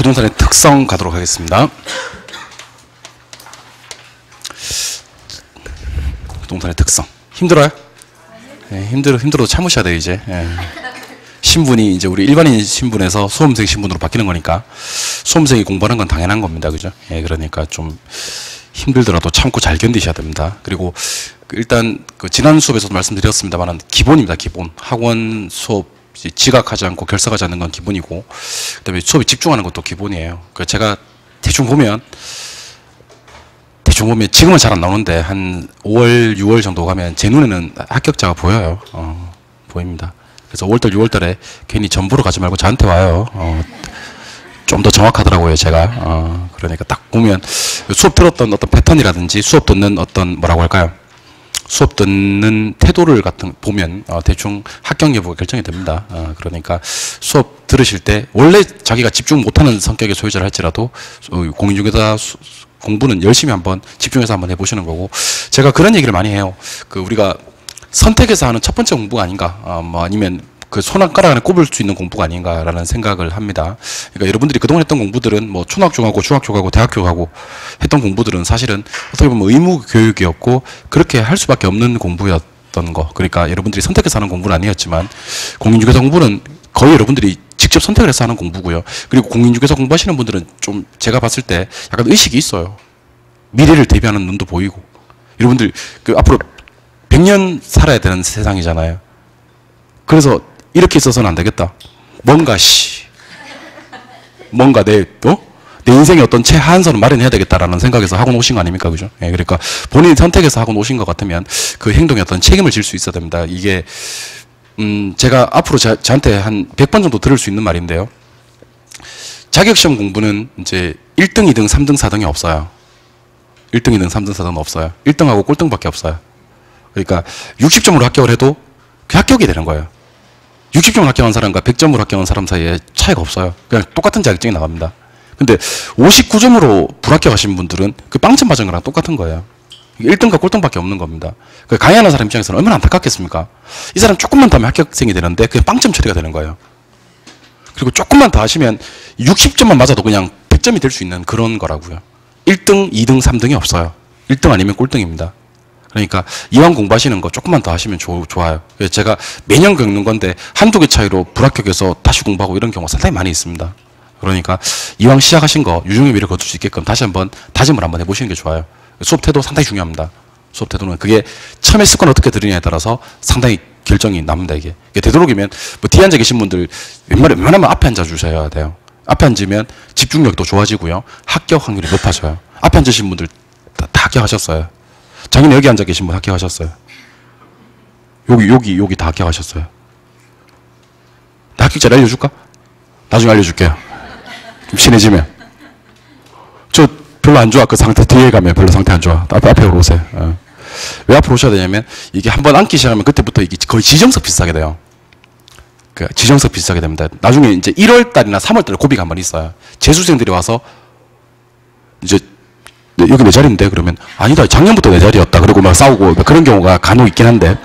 부동산의 특성 가도록 하겠습니다. 부동산의 특성. 힘들어요? 네, 힘들어도 참으셔야 돼요, 이제. 네. 신분이 이제 우리 일반인 신분에서 수험생 신분으로 바뀌는 거니까 수험생이 공부하는 건 당연한 겁니다. 그죠? 예, 그러니까 좀 힘들더라도 참고 잘 견디셔야 됩니다. 그리고 일단 그 지난 수업에서도 말씀드렸습니다만 기본입니다. 기본. 학원 수업 지각하지 않고 결석하지 않는 건 기본이고 그다음에 수업에 집중하는 것도 기본이에요. 그 제가 대충 보면 지금은 잘 안 나오는데 한 5월, 6월 정도 가면 제 눈에는 합격자가 보여요. 보입니다. 그래서 5월달, 6월달에 괜히 전 보러 가지 말고 저한테 와요. 좀 더 정확하더라고요, 제가. 그러니까 딱 보면 수업 들었던 어떤 패턴이라든지 수업 듣는 어떤 뭐라고 할까요? 수업 듣는 태도를 보면 대충 합격 여부가 결정이 됩니다. 그러니까 수업 들으실 때 원래 자기가 집중 못하는 성격의 소유자를 할지라도 공인중개사 공부는 열심히 한번 집중해서 한번 해보시는 거고 제가 그런 얘기를 많이 해요. 그 우리가 선택해서 하는 첫 번째 공부가 아닌가 뭐 아니면 그 손 한 가락 안에 꼽을 수 있는 공부가 아닌가라는 생각을 합니다. 그러니까 여러분들이 그동안 했던 공부들은 뭐 초등학교 가고 중학교 가고 대학교 가고 했던 공부들은 사실은 어떻게 보면 의무 교육이었고 그렇게 할 수밖에 없는 공부였던 거. 그러니까 여러분들이 선택해서 하는 공부는 아니었지만 공인중개사 공부는 거의 여러분들이 직접 선택을 해서 하는 공부고요. 그리고 공인중개사 공부하시는 분들은 좀 제가 봤을 때 약간 의식이 있어요. 미래를 대비하는 눈도 보이고. 여러분들 그 앞으로 100년 살아야 되는 세상이잖아요. 그래서 이렇게 있어서는 안 되겠다. 뭔가 내 인생의 어떤 최하한선을 마련해야 되겠다라는 생각에서 학원 오신 거 아닙니까? 그죠? 예, 그러니까 본인이 선택해서 학원 오신 것 같으면 그 행동에 어떤 책임을 질 수 있어야 됩니다. 이게 제가 앞으로 저한테 한 100번 정도 들을 수 있는 말인데요. 자격시험 공부는 이제 1등, 2등, 3등, 4등이 없어요. 1등, 2등, 3등, 4등은 없어요. 1등하고 꼴등밖에 없어요. 그러니까 60점으로 합격을 해도 그 합격이 되는 거예요. 60점으로 합격한 사람과 100점으로 합격한 사람 사이에 차이가 없어요. 그냥 똑같은 자격증이 나갑니다. 근데 59점으로 불합격하신 분들은 그 빵점 맞은 거랑 똑같은 거예요. 1등과 꼴등밖에 없는 겁니다. 강의하는 사람 입장에서는 얼마나 안타깝겠습니까? 이 사람 조금만 더 하면 합격생이 되는데 그냥 빵점 처리가 되는 거예요. 그리고 조금만 더 하시면 60점만 맞아도 그냥 100점이 될 수 있는 그런 거라고요. 1등, 2등, 3등이 없어요. 1등 아니면 꼴등입니다. 그러니까 이왕 공부하시는 거 조금만 더 하시면 좋아요. 제가 매년 겪는 건데 한두 개 차이로 불합격해서 다시 공부하고 이런 경우가 상당히 많이 있습니다. 그러니까 이왕 시작하신 거 유종의 미를 거둘 수 있게끔 다시 한번 다짐을 한번 해보시는 게 좋아요. 수업 태도 상당히 중요합니다. 수업 태도는 그게 처음에 습관 어떻게 들으냐에 따라서 상당히 결정이 납니다. 이게 되도록이면 뭐 뒤에 앉아 계신 분들 웬만하면 앞에 앉아 주셔야 돼요. 앞에 앉으면 집중력도 좋아지고요. 합격 확률이 높아져요. 앞에 앉으신 분들 다 합격하셨어요. 작년에 여기 앉아 계신 분 합격하셨어요. 여기 다 합격하셨어요. 나 합격자를 알려줄까? 나중에 알려줄게요. 좀 친해지면. 저 별로 안 좋아. 그 상태 뒤에 가면 별로 상태 안 좋아. 앞에 오세요. 왜 앞으로 오셔야 되냐면 이게 한번 앉기 시작하면 그때부터 이게 거의 지정석 비슷하게 돼요. 그 지정석 비슷하게 됩니다. 나중에 이제 1월 달이나 3월 달에 고비가 한번 있어요. 재수생들이 와서 이제 여기 내 자리인데 그러면 아니다 작년부터 내 자리였다 그러고 막 싸우고 그런 경우가 간혹 있긴 한데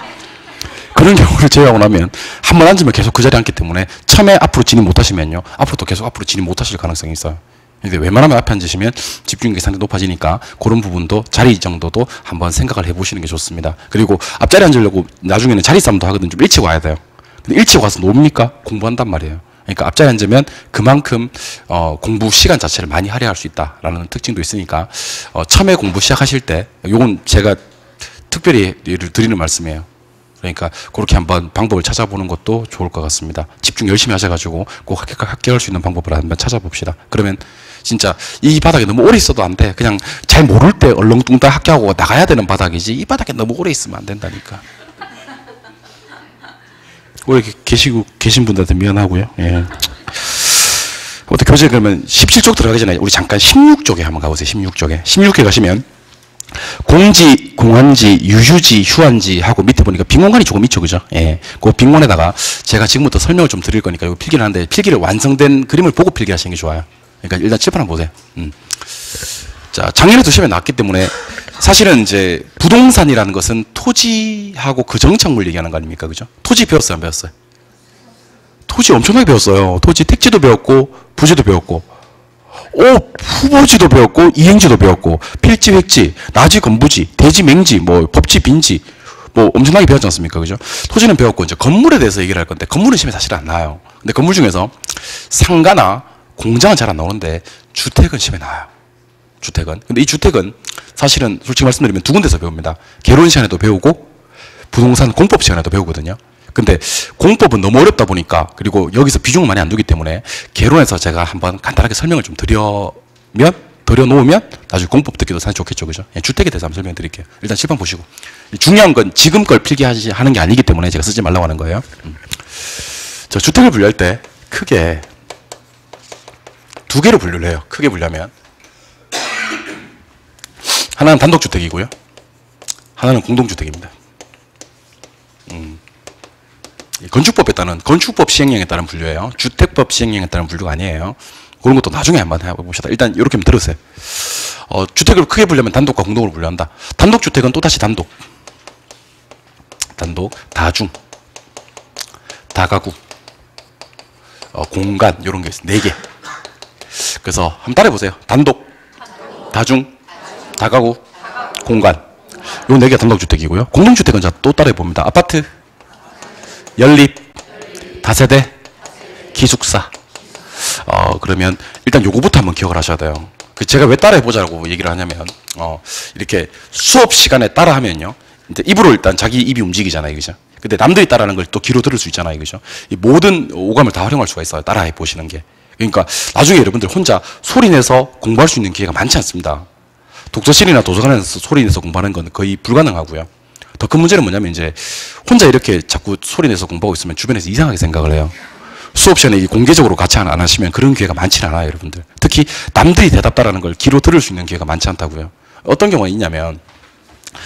그런 경우를 제외하고 나면 한 번 앉으면 계속 그 자리에 앉기 때문에 처음에 앞으로 진입 못하시면요 앞으로도 계속 앞으로 진입 못하실 가능성이 있어요. 근데 웬만하면 앞에 앉으시면 집중력이 상당히 높아지니까 그런 부분도 자리 정도도 한번 생각을 해보시는 게 좋습니다. 그리고 앞자리 앉으려고 나중에는 자리 싸움도 하거든. 좀 일찍 와야 돼요. 근데 일찍 와서 놉니까? 공부한단 말이에요. 그러니까 앞자리에 앉으면 그만큼 공부 시간 자체를 많이 할애할 수 있다라는 특징도 있으니까 처음에 공부 시작하실 때 이건 제가 특별히 예를 드리는 말씀이에요. 그러니까 그렇게 한번 방법을 찾아보는 것도 좋을 것 같습니다. 집중 열심히 하셔가지고 꼭 합격할 수 있는 방법을 한번 찾아봅시다. 그러면 진짜 이 바닥에 너무 오래 있어도 안 돼. 그냥 잘 모를 때 얼렁뚱땅 합격하고 나가야 되는 바닥이지 이 바닥에 너무 오래 있으면 안 된다니까. 오래 계신 분들한테 미안하고요. 예. 어떻게 교재 그러면 17쪽 들어가기 전에 우리 잠깐 16쪽에 한번 가보세요. 16쪽에. 16에 가시면 공지, 공한지, 유휴지, 휴한지 하고 밑에 보니까 빈공간이 조금 있죠. 그죠? 예. 그 빈공간에다가 제가 지금부터 설명을 좀 드릴 거니까 이거 필기를 하는데 필기를 완성된 그림을 보고 필기하시는 게 좋아요. 그러니까 일단 칠판 한번 보세요. 자, 작년에도 시험에 나왔기 때문에 사실은 이제 부동산이라는 것은 토지하고 그 정착물 얘기하는 거 아닙니까? 그죠? 토지 배웠어요? 안 배웠어요? 토지 엄청나게 배웠어요. 토지 택지도 배웠고 부지도 배웠고 후보지도 배웠고 이행지도 배웠고 필지, 획지, 나지, 건부지, 대지, 맹지, 뭐 법지, 빈지 뭐 엄청나게 배웠지 않습니까? 그죠? 토지는 배웠고 이제 건물에 대해서 얘기를 할 건데 건물은 시험에 사실 안 나와요. 근데 건물 중에서 상가나 공장은 잘 안 나오는데 주택은 시험에 나와요. 주택은. 근데 이 주택은 사실은 솔직히 말씀드리면 두 군데서 배웁니다. 개론 시간에도 배우고 부동산 공법 시간에도 배우거든요. 근데 공법은 너무 어렵다 보니까 그리고 여기서 비중을 많이 안 두기 때문에 개론에서 제가 한번 간단하게 설명을 좀 드려놓으면 나중에 공법 듣기도 사실 좋겠죠. 그죠? 예, 주택에 대해서 한번 설명해 드릴게요. 일단 칠판 보시고. 중요한 건 지금 걸 필기하는 게 아니기 때문에 제가 쓰지 말라고 하는 거예요. 저 주택을 분류할 때 크게 두 개로 분류를 해요. 크게 분류하면. 하나는 단독주택이고요. 하나는 공동주택입니다. 건축법에 따른, 건축법 시행령에 따른 분류예요. 주택법 시행령에 따른 분류가 아니에요. 그런 것도 나중에 한번 해봅시다. 일단 이렇게 한번 들으세요. 주택을 크게 분류하면 단독과 공동으로 분류한다. 단독주택은 또다시 단독, 다중, 다가구, 공간 이런 게 있어요. 4개. 그래서 한번 따라해보세요. 단독, 다중, 다가구, 공간. 요 4개가 단독주택이고요. 공동주택은 자 또 따라해봅니다. 아파트, 연립, 다세대, 기숙사. 그러면 일단 요거부터 한번 기억을 하셔야 돼요. 제가 왜 따라해보자고 얘기를 하냐면, 이렇게 수업 시간에 따라하면요. 이제 입으로 일단 자기 입이 움직이잖아요. 그죠? 근데 남들이 따라하는 걸 또 귀로 들을 수 있잖아요. 그죠? 이 모든 오감을 다 활용할 수가 있어요. 따라해보시는 게. 그러니까 나중에 여러분들 혼자 소리내서 공부할 수 있는 기회가 많지 않습니다. 독서실이나 도서관에서 소리내서 공부하는 건 거의 불가능하고요. 더 큰 문제는 뭐냐면 이제 혼자 이렇게 자꾸 소리내서 공부하고 있으면 주변에서 이상하게 생각을 해요. 수업 시간에 공개적으로 같이 안 하시면 그런 기회가 많지는 않아요, 여러분들. 특히 남들이 대답 따라하는 걸 귀로 들을 수 있는 기회가 많지 않다고요. 어떤 경우가 있냐면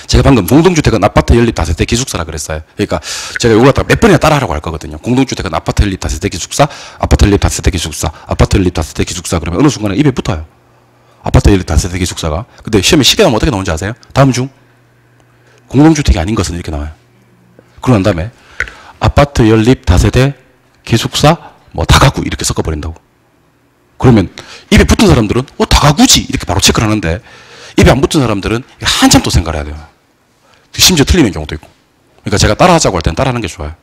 제가 방금 공동주택은 아파트 연립 다세대 기숙사라 그랬어요. 그러니까 제가 이거 갖다가 몇 번이나 따라하라고 할 거거든요. 공동주택은 아파트 연립 다세대 기숙사, 아파트 연립 다세대 기숙사, 아파트 연립 다세대 기숙사 그러면 어느 순간에 입에 붙어요. 아파트 연립 다세대 기숙사가. 근데 시험에 시계 나오면 어떻게 나오는지 아세요? 다음 중 공동주택이 아닌 것은 이렇게 나와요. 그러고 난 다음에 아파트 연립 다세대 기숙사 뭐 다가구 이렇게 섞어버린다고. 그러면 입에 붙은 사람들은 다가구지 이렇게 바로 체크를 하는데 입에 안 붙은 사람들은 한참 또 생각을 해야 돼요. 심지어 틀리는 경우도 있고. 그러니까 제가 따라하자고 할 때는 따라하는 게 좋아요.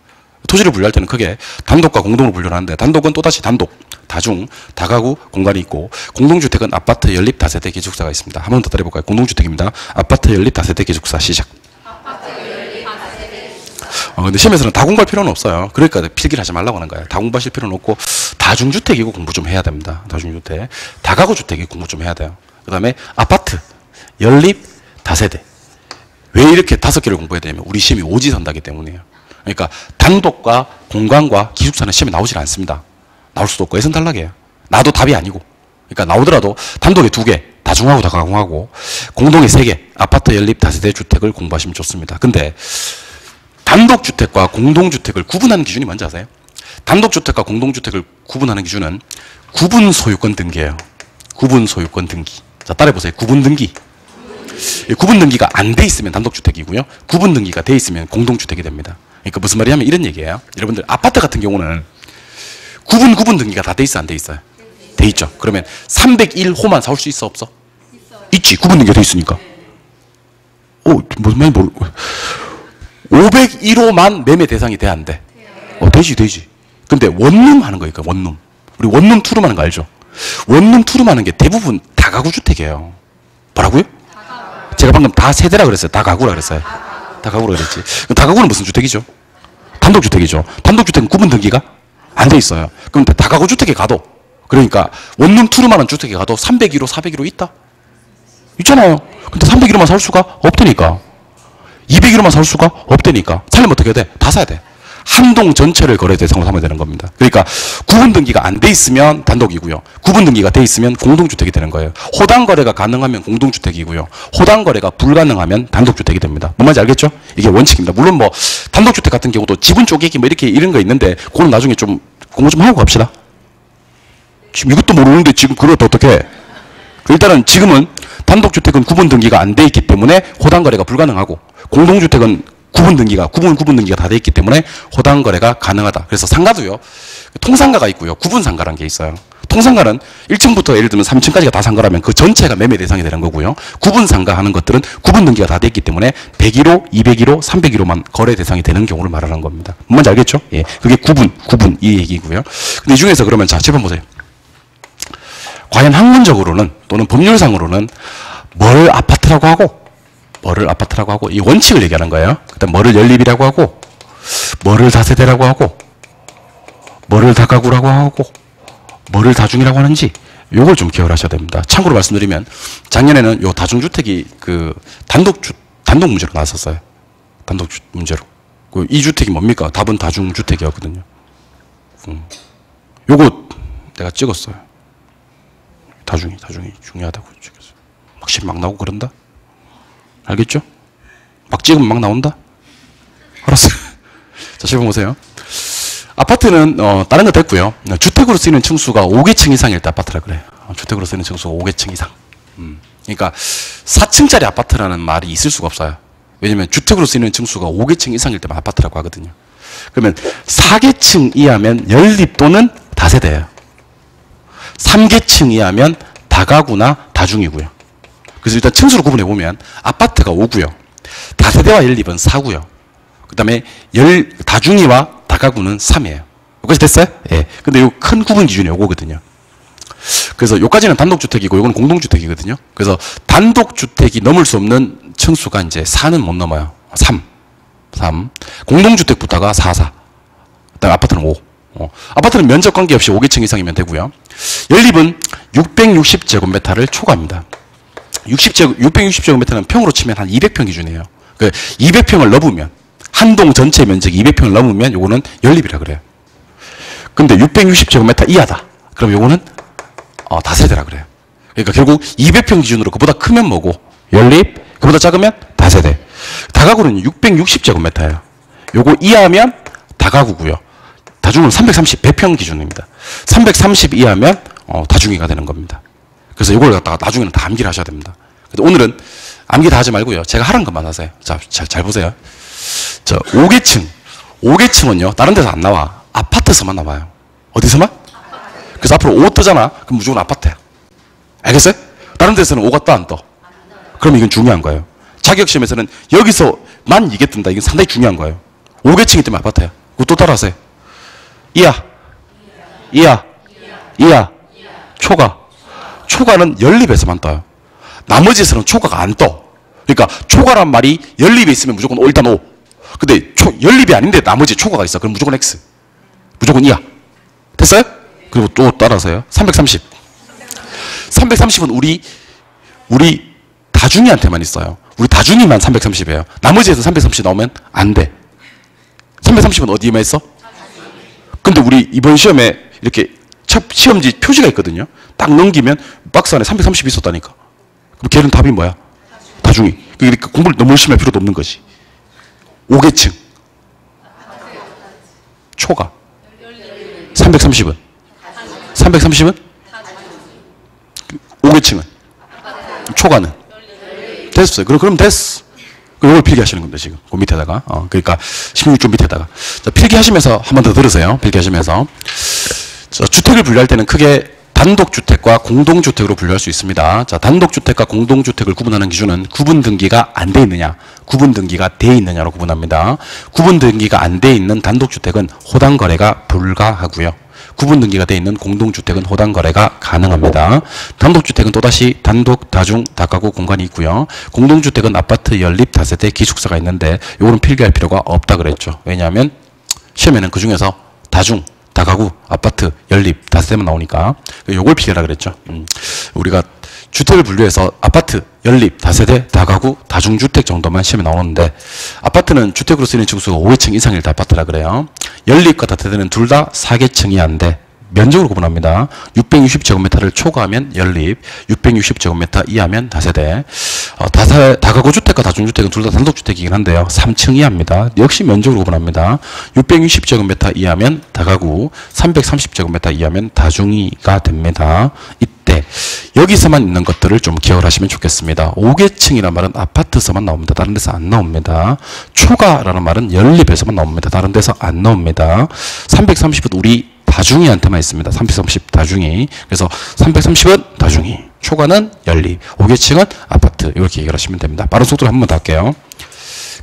토지를 분류할 때는 크게 단독과 공동으로 분류를 하는데 단독은 또다시 단독, 다중, 다가구, 공간이 있고 공동주택은 아파트 연립 다세대 기숙사가 있습니다. 한 번 더 따라해볼까요? 공동주택입니다. 아파트 연립 다세대 기숙사 시작. 근데 시험에서는 다 공부할 필요는 없어요. 그러니까 필기를 하지 말라고 하는 거예요. 다 공부하실 필요는 없고 다중주택이고 공부 좀 해야 됩니다. 다중주택. 다가구주택이 공부 좀 해야 돼요. 그 다음에 아파트, 연립, 다세대. 왜 이렇게 5개를 공부해야 되냐면 우리 시험이 오지선다기 때문이에요. 그러니까 단독과 공간과 기숙사는 시험에 나오질 않습니다. 나올 수도 없고 예선탈락이에요. 나도 답이 아니고. 그러니까 나오더라도 단독에 2개, 다중하고 다가구하고 공동에 3개, 아파트, 연립, 다세대 주택을 공부하시면 좋습니다. 근데 단독주택과 공동주택을 구분하는 기준이 뭔지 아세요? 단독주택과 공동주택을 구분하는 기준은 구분소유권 등기예요. 구분소유권 등기. 자, 따라해보세요. 구분등기. 구분등기가 안 돼 있으면 단독주택이고요. 구분등기가 돼 있으면 공동주택이 됩니다. 그러니까 무슨 말이냐면 이런 얘기예요. 여러분들 아파트 같은 경우는 구분등기가 다 돼 있어 안 돼 있어요? 돼 있죠. 그러면 301호만 사올 수 있어 없어? 있지. 구분등기가 돼 있으니까. 무슨 말인지 모르 501호만 매매 대상이 돼 안 돼? 되지. 근데 원룸 하는 거니까 원룸. 우리 원룸 투룸 하는 거 알죠? 원룸 투룸 하는 게 대부분 다가구 주택이에요. 뭐라고요? 제가 방금 다 세대라 그랬어요. 다가구라 그랬어요. 다가구라 그랬지. 다가구는 무슨 주택이죠? 단독주택이죠. 단독주택은 구분 등기가 안 돼 있어요. 그럼 다가구 주택에 가도 그러니까 원룸 투룸 하는 주택에 가도 301호, 401호 있다? 있잖아요. 근데 301호만 살 수가 없다니까. 201호만 살 수가 없다니까. 살려면 어떻게 해야 돼? 다 사야 돼. 한 동 전체를 거래 대상으로 삼아야 되는 겁니다. 그러니까 구분 등기가 안 돼 있으면 단독이고요. 구분 등기가 돼 있으면 공동주택이 되는 거예요. 호당 거래가 가능하면 공동주택이고요. 호당 거래가 불가능하면 단독주택이 됩니다. 뭔 말인지 알겠죠? 이게 원칙입니다. 물론 뭐 단독주택 같은 경우도 지분 쪼개기 뭐 이렇게 이런 거 있는데 그건 나중에 좀 공부 좀 하고 갑시다. 지금 이것도 모르는데 지금 그걸 어떻게 해? 일단은 지금은 단독주택은 구분 등기가 안 돼 있기 때문에 호당 거래가 불가능하고 공동주택은 구분 등기가 다 돼 있기 때문에 호당 거래가 가능하다. 그래서 상가도요. 통상가가 있고요. 구분 상가라는 게 있어요. 통상가는 1층부터 예를 들면 3층까지가 다 상가라면 그 전체가 매매 대상이 되는 거고요. 구분 상가하는 것들은 구분 등기가 다 됐기 때문에 101호, 201호, 301호만 거래 대상이 되는 경우를 말하는 겁니다. 뭔지 알겠죠? 예. 그게 구분 이 얘기고요. 근데 이 중에서 그러면 자, 짚어보세요. 과연 학문적으로는 또는 법률상으로는 뭘 아파트라고 하고 이 원칙을 얘기하는 거예요. 그다음 뭐를 연립이라고 하고 뭐를 다세대라고 하고 뭐를 다가구라고 하고 뭐를 다중이라고 하는지 요걸 좀 기억을 하셔야 됩니다. 참고로 말씀드리면 작년에는 요 다중주택이 그 단독 문제로 나왔었어요. 단독 문제로. 그 이 주택이 뭡니까? 답은 다중주택이었거든요. 요거 내가 찍었어요. 다중이 중요하다고 찍었어요. 확실히 막 나오고 그런다? 알겠죠? 막 찍으면 막 나온다? 알았어요. 자, 지금 보세요. 아파트는 다른 거 됐고요. 주택으로 쓰이는 층수가 5개층 이상일 때 아파트라 그래요. 주택으로 쓰이는 층수가 5개층 이상. 그러니까 4층짜리 아파트라는 말이 있을 수가 없어요. 왜냐면 주택으로 쓰이는 층수가 5개층 이상일 때만 아파트라고 하거든요. 그러면 4개층 이하면 연립 또는 다세대예요. 3개층 이하면 다가구나 다중이고요. 그래서 일단 층수로 구분해 보면 아파트가 5고요. 다세대와 연립은 4고요. 그 다음에 다중이와 다가구는 3이에요. 여기까지 됐어요? 예. 근데 요 큰 구분 기준이 요거거든요. 그래서 요까지는 단독주택이고 요거는 공동주택이거든요. 그래서 단독주택이 넘을 수 없는 층수가 이제 4는 못 넘어요. 3. 공동주택부터가 4. 그다음에 아파트는 5. 아파트는 면적 관계없이 5개층 이상이면 되고요. 연립은 660제곱미터를 초과합니다. 660제곱미터는 평으로 치면 한 200평 기준이에요. 그 200평을 넘으면 한 동 전체 면적이 200평을 넘으면 요거는 연립이라 그래요. 근데 660제곱미터 이하다. 그럼 요거는 다세대라 그래요. 그러니까 결국 200평 기준으로 그보다 크면 뭐고? 연립, 그보다 작으면 다세대. 다가구는 660제곱미터예요. 요거 이하면 다가구고요. 다중은 330, 100평 기준입니다. 330 이하면 다중이가 되는 겁니다. 그래서 이걸 갖다가 나중에는 다 암기를 하셔야 됩니다. 오늘은 암기 다 하지 말고요. 제가 하라는 것만 하세요. 자, 잘 보세요. 저 5개층은요. 다른 데서 안 나와. 아파트에서만 나와요. 어디서만? 그래서 앞으로 5 뜨잖아. 그럼 무조건 아파트야. 알겠어요? 다른 데서는 5가 떠 안 떠? 그럼 이건 중요한 거예요. 자격시험에서는 여기서만 이게 뜬다. 이건 상당히 중요한 거예요. 5개층이 뜨면 아파트야. 그거 또 따라하세요. 이하. 초과는 연립에서만 떠요. 나머지에서는 초과가 안 떠. 그러니까 초과란 말이 연립에 있으면 무조건 일단 5. 근데 연립이 아닌데 나머지 초과가 있어. 그럼 무조건 X. 무조건 이하. 됐어요? 그리고 또 따라서요. 330. 330은 우리 다중이한테만 있어요. 우리 다중이만 330이에요. 나머지에서 330 나오면 안 돼. 330은 어디에만 있어? 근데 우리 이번 시험에 이렇게 시험지 표시가 있거든요. 딱 넘기면 박스 안에 330이 있었다니까. 그럼 걔는 답이 뭐야? 다중이. 그러니까 공부를 너무 열심히 할 필요도 없는 거지. 5개층. 초과. 330은? 5개층은? 초과는? 됐어요. 그럼 됐어. 이걸 필기하시는 겁니다, 지금. 그 밑에다가. 그러니까 16쪽 밑에다가. 자, 필기하시면서 한 번 더 들으세요. 필기하시면서. 자, 주택을 분류할 때는 크게 단독주택과 공동주택으로 분류할 수 있습니다. 자, 단독주택과 공동주택을 구분하는 기준은 구분 등기가 안 돼 있느냐, 구분 등기가 돼 있느냐로 구분합니다. 구분 등기가 안 돼 있는 단독주택은 호당 거래가 불가하고요. 구분 등기가 돼 있는 공동주택은 호당 거래가 가능합니다. 단독주택은 또다시 단독, 다중, 다가구 공간이 있고요. 공동주택은 아파트, 연립, 다세대, 기숙사가 있는데 요거는 필기할 필요가 없다 그랬죠. 왜냐하면 시험에는 그 중에서 다중, 다가구, 아파트, 연립, 다세대만 나오니까 요걸 필기하라 그랬죠. 우리가 주택을 분류해서 아파트, 연립, 다세대, 다가구, 다중주택 정도만 시험에 나오는데 아파트는 주택으로 쓰이는 층수가 5개층 이상일 때 아파트라 그래요. 연립과 다세대는 둘 다 4개층이 안 돼. 면적으로 구분합니다. 660제곱미터를 초과하면 연립, 660제곱미터 이하면 다세대. 다가구 주택과 다중주택은 둘 다 단독주택이긴 한데요. 3층 이하입니다. 역시 면적으로 구분합니다. 660제곱미터 이하면 다가구, 330제곱미터 이하면 다중이가 됩니다. 이때 여기서만 있는 것들을 좀 기억을 하시면 좋겠습니다. 5개층이라는 말은 아파트에서만 나옵니다. 다른 데서 안 나옵니다. 초과라는 말은 연립에서만 나옵니다. 다른 데서 안 나옵니다. 330은 우리 다중이한테만 있습니다. 330 다중이. 그래서 330은 다중이, 초과는 연립, 5계층은 아파트. 이렇게 얘기를 하시면 됩니다. 빠른 속도로 한 번 더 할게요.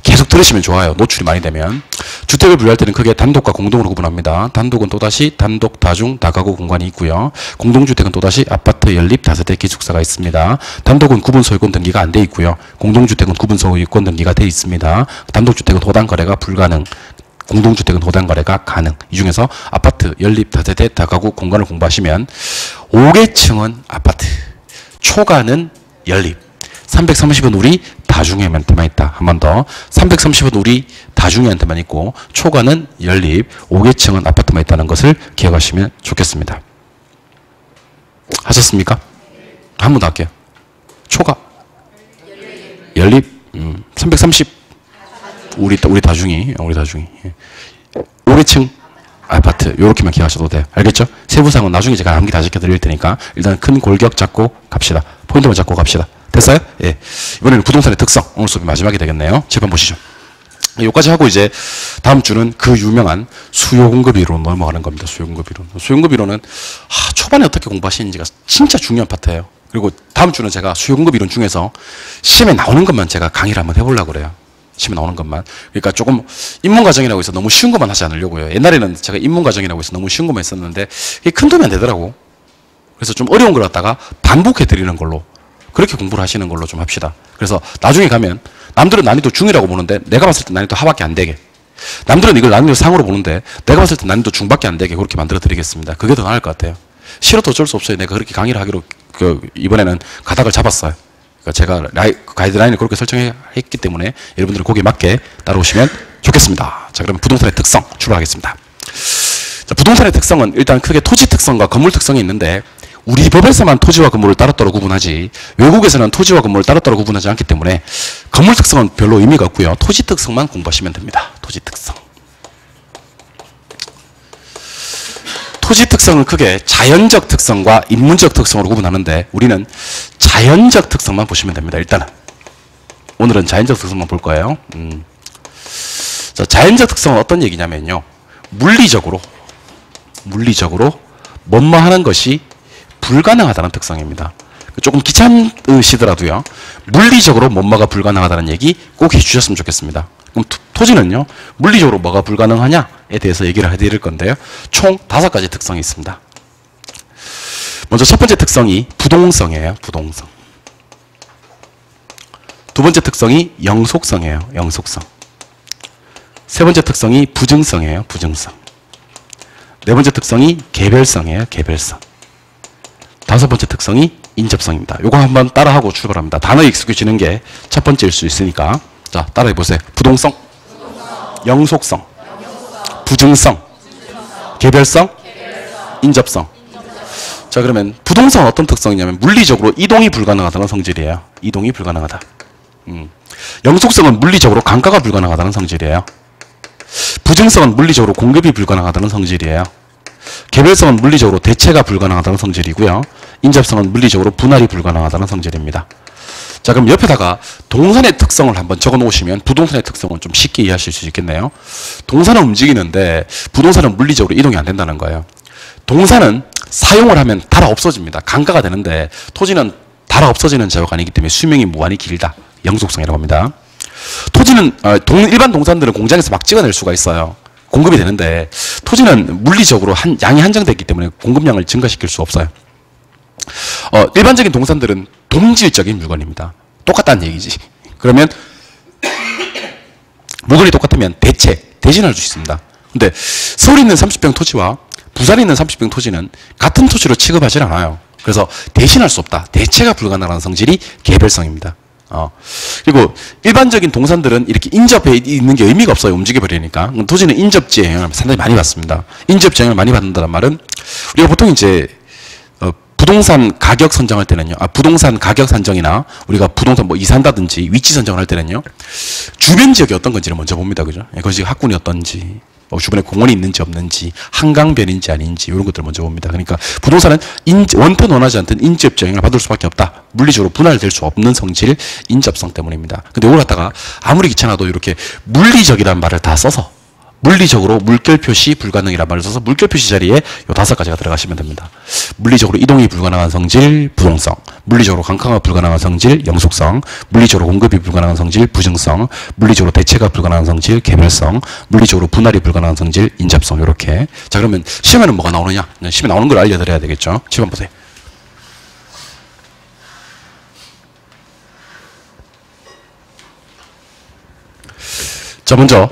계속 들으시면 좋아요. 노출이 많이 되면. 주택을 분류할 때는 크게 단독과 공동으로 구분합니다. 단독은 또다시 단독, 다중, 다가구 공간이 있고요. 공동주택은 또다시 아파트, 연립, 다세대 기숙사가 있습니다. 단독은 구분 소유권 등기가 안 돼 있고요. 공동주택은 구분 소유권 등기가 돼 있습니다. 단독주택은 호당 거래가 불가능, 공동주택은 호당 거래가 가능. 이 중에서 아파트, 연립, 다세대, 다가구 공간을 공부하시면 5계층은 아파트, 초과는 연립, 330은 우리 다중이한테만 있다. 한 번 더. 330은 우리 다중이한테만 있고 초과는 연립, 5계층은 아파트만 있다는 것을 기억하시면 좋겠습니다. 하셨습니까? 한 번 더 할게요. 초과, 연립, 330 우리 다중이 5계층 아파트, 요렇게만 기억하셔도 돼요. 알겠죠? 세부사항은 나중에 제가 암기 다 시켜드릴 테니까 일단 큰 골격 잡고 갑시다. 포인트만 잡고 갑시다. 됐어요? 예. 이번에는 부동산의 특성. 오늘 수업이 마지막이 되겠네요. 제발 보시죠. 여기까지 하고 이제 다음 주는 그 유명한 수요 공급 이론 넘어가는 겁니다. 수요 공급 이론. 수요 공급 이론은 초반에 어떻게 공부하시는지가 진짜 중요한 파트예요. 그리고 다음 주는 제가 수요 공급 이론 중에서 시험에 나오는 것만 제가 강의를 한번 해보려고 그래요. 시험에 나오는 것만. 그러니까 조금 인문과정이라고 해서 너무 쉬운 것만 하지 않으려고요. 옛날에는 제가 인문과정이라고 해서 너무 쉬운 것만 했었는데 이게 큰 도움이 안 되더라고. 그래서 좀 어려운 걸 갖다가 반복해 드리는 걸로, 그렇게 공부를 하시는 걸로 좀 합시다. 그래서 나중에 가면 남들은 난이도 중이라고 보는데 내가 봤을 때 난이도 하밖에 안 되게, 남들은 이걸 난이도 상으로 보는데 내가 봤을 때 난이도 중밖에 안 되게 그렇게 만들어 드리겠습니다. 그게 더 나을 것 같아요. 싫어도 어쩔 수 없어요. 내가 그렇게 강의를 하기로 이번에는 가닥을 잡았어요. 그러니까 제가 가이드라인을 그렇게 설정했기 때문에 여러분들은 거기에 맞게 따라오시면 좋겠습니다. 자, 그러면 부동산의 특성 출발하겠습니다. 자, 부동산의 특성은 일단 크게 토지 특성과 건물 특성이 있는데 우리 법에서만 토지와 건물을 따로따로 구분하지 외국에서는 토지와 건물을 따로따로 구분하지 않기 때문에 건물 특성은 별로 의미가 없고요. 토지 특성만 공부하시면 됩니다. 토지 특성. 토지 특성은 크게 자연적 특성과 인문적 특성으로 구분하는데 우리는 자연적 특성만 보시면 됩니다. 일단은 오늘은 자연적 특성만 볼 거예요. 자, 자연적 특성은 어떤 얘기냐면요, 물리적으로 뭐뭐 하는 것이 불가능하다는 특성입니다. 조금 귀찮으시더라도요, 물리적으로 뭐뭐가 불가능하다는 얘기 꼭 해주셨으면 좋겠습니다. 그럼 토지는요, 물리적으로 뭐가 불가능하냐에 대해서 얘기를 해드릴 건데요, 총 5가지 특성이 있습니다. 먼저 첫 번째 특성이 부동성이에요. 부동성. 두 번째 특성이 영속성이에요. 영속성. 세 번째 특성이 부증성이에요. 부증성. 네 번째 특성이 개별성이에요. 개별성. 다섯 번째 특성이 인접성입니다. 요거 한번 따라하고 출발합니다. 단어에 익숙해지는 게 첫 번째일 수 있으니까. 자, 따라해 보세요. 부동성, 영속성, 부증성, 개별성, 인접성. 자, 그러면 부동성은 어떤 특성이냐면 물리적으로 이동이 불가능하다는 성질이에요. 이동이 불가능하다. 영속성은 물리적으로 강가가 불가능하다는 성질이에요. 부증성은 물리적으로 공급이 불가능하다는 성질이에요. 개별성은 물리적으로 대체가 불가능하다는 성질이고요. 인접성은 물리적으로 분할이 불가능하다는 성질입니다. 자, 그럼 옆에다가 동산의 특성을 한번 적어 놓으시면 부동산의 특성은 좀 쉽게 이해하실 수 있겠네요. 동산은 움직이는데 부동산은 물리적으로 이동이 안 된다는 거예요. 동산은 사용을 하면 달아 없어집니다. 강가가 되는데 토지는 달아 없어지는 자료가 아니기 때문에 수명이 무한히 길다. 영속성이라고 합니다. 토지는 일반 동산들은 공장에서 막 찍어낼 수가 있어요. 공급이 되는데 토지는 물리적으로 양이 한정되기 때문에 공급량을 증가시킬 수 없어요. 일반적인 동산들은 동질적인 물건입니다. 똑같다는 얘기지. 그러면 물건이 똑같으면 대신할 수 있습니다. 근데 서울에 있는 30평 토지와 부산에 있는 30평 토지는 같은 토지로 취급하지 않아요. 그래서 대신할 수 없다. 대체가 불가능한 성질이 개별성입니다. 그리고 일반적인 동산들은 이렇게 인접해 있는 게 의미가 없어요. 움직여버리니까. 토지는 인접지의 영향을 상당히 많이 받습니다. 인접지 영향을 많이 받는다는 말은 우리가 보통 이제 부동산 가격 선정할 때는요, 부동산 가격 산정이나 우리가 부동산 뭐 이산다든지 위치 선정을 할 때는요, 주변 지역이 어떤 건지를 먼저 봅니다. 그죠? 그것이 학군이 어떤지, 주변에 공원이 있는지 없는지, 한강변인지 아닌지, 이런 것들을 먼저 봅니다. 그러니까 부동산은 원천 원하지 않던 인접지 영향을 받을 수밖에 없다. 물리적으로 분할될 수 없는 성질, 인접성 때문입니다. 근데 이걸 갖다가 아무리 귀찮아도 이렇게 물리적이라는 말을 다 써서 물리적으로 물결 표시 불가능이란 말을 써서 물결 표시 자리에 요 5가지가 들어가시면 됩니다. 물리적으로 이동이 불가능한 성질, 부동성. 물리적으로 강화가 불가능한 성질, 영속성. 물리적으로 공급이 불가능한 성질, 부증성. 물리적으로 대체가 불가능한 성질, 개별성. 물리적으로 분할이 불가능한 성질, 인접성. 이렇게. 자, 그러면 시험에는 뭐가 나오느냐? 시험에 나오는 걸 알려드려야 되겠죠. 시험 보세요. 자, 먼저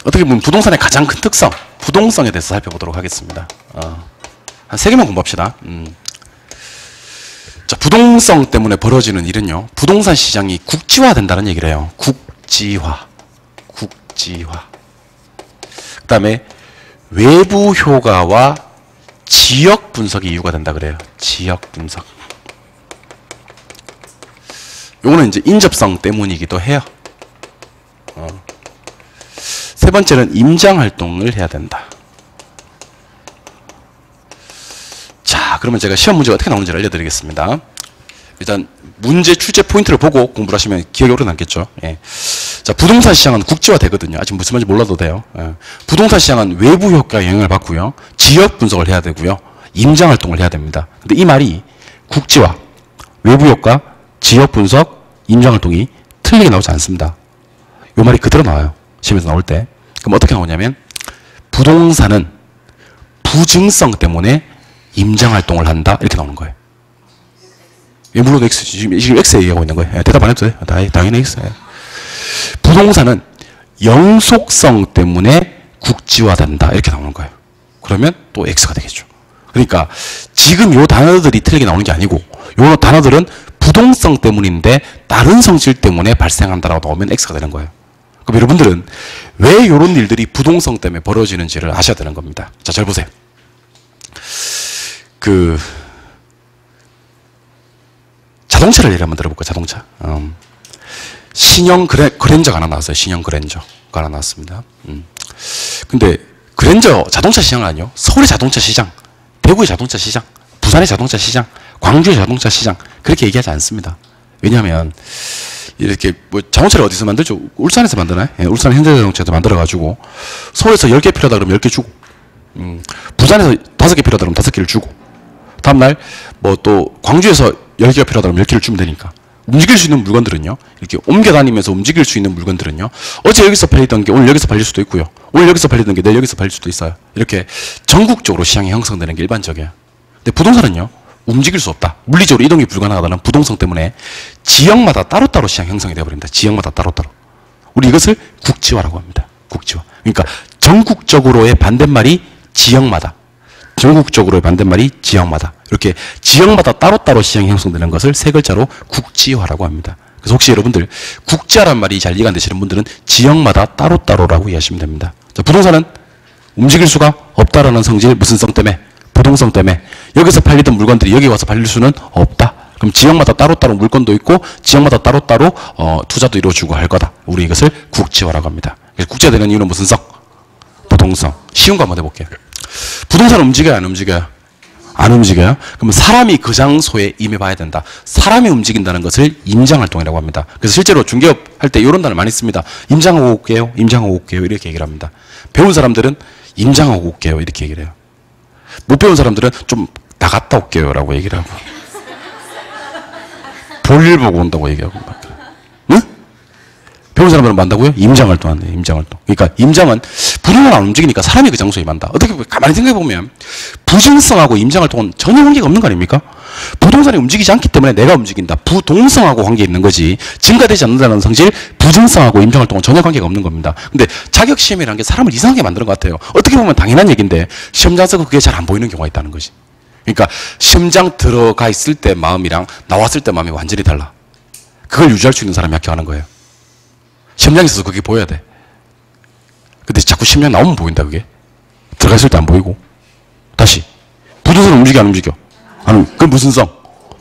어떻게 보면 부동산의 가장 큰 특성, 부동성에 대해서 살펴보도록 하겠습니다. 한 3개만 공부합시다. 자, 부동성 때문에 벌어지는 일은요, 부동산 시장이 국지화된다는 얘기를 해요. 국지화. 그 다음에 외부 효과와 지역 분석이 이유가 된다 그래요. 지역 분석. 요거는 이제 인접성 때문이기도 해요. 세 번째는 임장 활동을 해야 된다. 자, 그러면 제가 시험 문제가 어떻게 나오는지 알려드리겠습니다. 일단 문제 출제 포인트를 보고 공부를 하시면 기억이 오래 남겠죠. 예. 자, 부동산 시장은 국지화 되거든요. 아직 무슨 말인지 몰라도 돼요. 예. 부동산 시장은 외부 효과에 영향을 받고요. 지역 분석을 해야 되고요. 임장 활동을 해야 됩니다. 근데 이 말이 국지화, 외부 효과, 지역 분석, 임장 활동이 틀리게 나오지 않습니다. 이 말이 그대로 나와요. 시험에서 나올 때. 그럼 어떻게 나오냐면 부동산은 부증성 때문에 임장 활동을 한다. 이렇게 나오는 거예요. 예, 물론 X, 지금 X에 얘기하고 있는 거예요. 예, 대답 안 해도 돼요. 당연히 X예요. 부동산은 영속성 때문에 국지화된다. 이렇게 나오는 거예요. 그러면 또 X가 되겠죠. 그러니까 지금 요 단어들이 틀리게 나오는 게 아니고 요 단어들은 부동성 때문인데 다른 성질 때문에 발생한다라고 나오면 X가 되는 거예요. 그럼 여러분들은 왜 이런 일들이 부동성 때문에 벌어지는지를 아셔야 되는 겁니다. 자, 잘 보세요. 자동차를 예를 한번 들어볼까요? 자동차. 신형 그랜저가 하나 나왔어요. 신형 그랜저가 하나 나왔습니다. 근데 그랜저 자동차 시장은 아니요. 서울의 자동차 시장, 대구의 자동차 시장, 부산의 자동차 시장, 광주의 자동차 시장 그렇게 얘기하지 않습니다. 왜냐하면 이렇게 뭐 자동차를 어디서 만들죠? 울산에서 만드나요? 예, 울산 현대자동차에서 만들어가지고 서울에서 10개 필요하다 그러면 10개 주고 부산에서 5개 필요하다 그러면 5개를 주고 다음날 뭐 또 광주에서 10개가 필요하다 그러면 10개를 주면 되니까 움직일 수 있는 물건들은요, 이렇게 옮겨다니면서 움직일 수 있는 물건들은요, 어제 여기서 팔리던 게 오늘 여기서 팔릴 수도 있고요, 오늘 여기서 팔리던 게 내일 여기서 팔릴 수도 있어요. 이렇게 전국적으로 시장이 형성되는 게 일반적이에요. 근데 부동산은요, 움직일 수 없다. 물리적으로 이동이 불가능하다는 부동성 때문에 지역마다 따로따로 시장 형성이 되어버립니다. 지역마다 따로따로. 우리 이것을 국지화라고 합니다. 국지화. 그러니까 전국적으로의 반대말이 지역마다. 전국적으로의 반대말이 지역마다. 이렇게 지역마다 따로따로 시장이 형성되는 것을 세 글자로 국지화라고 합니다. 그래서 혹시 여러분들 국지화란 말이 잘 이해가 안 되시는 분들은 지역마다 따로따로라고 이해하시면 됩니다. 자, 부동산은 움직일 수가 없다라는 성질, 무슨 성 때문에? 부동성 때문에. 여기서 팔리던 물건들이 여기 와서 팔릴 수는 없다. 그럼 지역마다 따로따로 물건도 있고 지역마다 따로따로 투자도 이루어지고 할 거다. 우리 이것을 국지화라고 합니다. 국지화되는 이유는 무슨 성? 부동성. 쉬운 거 한번 해볼게요. 부동산은 움직여요, 안 움직여요? 안 움직여요? 그러면 사람이 그 장소에 임해봐야 된다. 사람이 움직인다는 것을 임장활동이라고 합니다. 그래서 실제로 중개업 할 때 이런 단어를 많이 씁니다. 임장하고 올게요, 임장하고 올게요, 이렇게 얘기를 합니다. 배운 사람들은 임장하고 올게요, 이렇게 얘기를 해요. 못 배운 사람들은 좀 나갔다 올게요 라고 얘기를 하고 볼일 보고 온다고 얘기하고 막. 응? 배운 사람들은 뭐 한다고요? 임장활동 한대요. 임장활동. 그러니까 임장은 부동산 안 움직이니까 사람이 그 장소에 임한다. 어떻게 가만히 생각해보면 부증성하고 임장활동은 전혀 관계가 없는 거 아닙니까? 부동산이 움직이지 않기 때문에 내가 움직인다. 부동성하고 관계 있는 거지. 증가되지 않는다는 성질, 부증성하고 임장활동은 전혀 관계가 없는 겁니다. 근데 자격시험이라는 게 사람을 이상하게 만드는 것 같아요. 어떻게 보면 당연한 얘기인데 시험장에서 그게 잘 안 보이는 경우가 있다는 거지. 그러니까 시험장 들어가 있을 때 마음이랑 나왔을 때 마음이 완전히 달라. 그걸 유지할 수 있는 사람이 합격하는 거예요. 시험장에서도 그게 보여야 돼. 근데 자꾸 시험장 나오면 보인다, 그게. 들어가 있을 때 안 보이고. 다시. 부동산은 움직여, 안 움직여? 그건 무슨 성?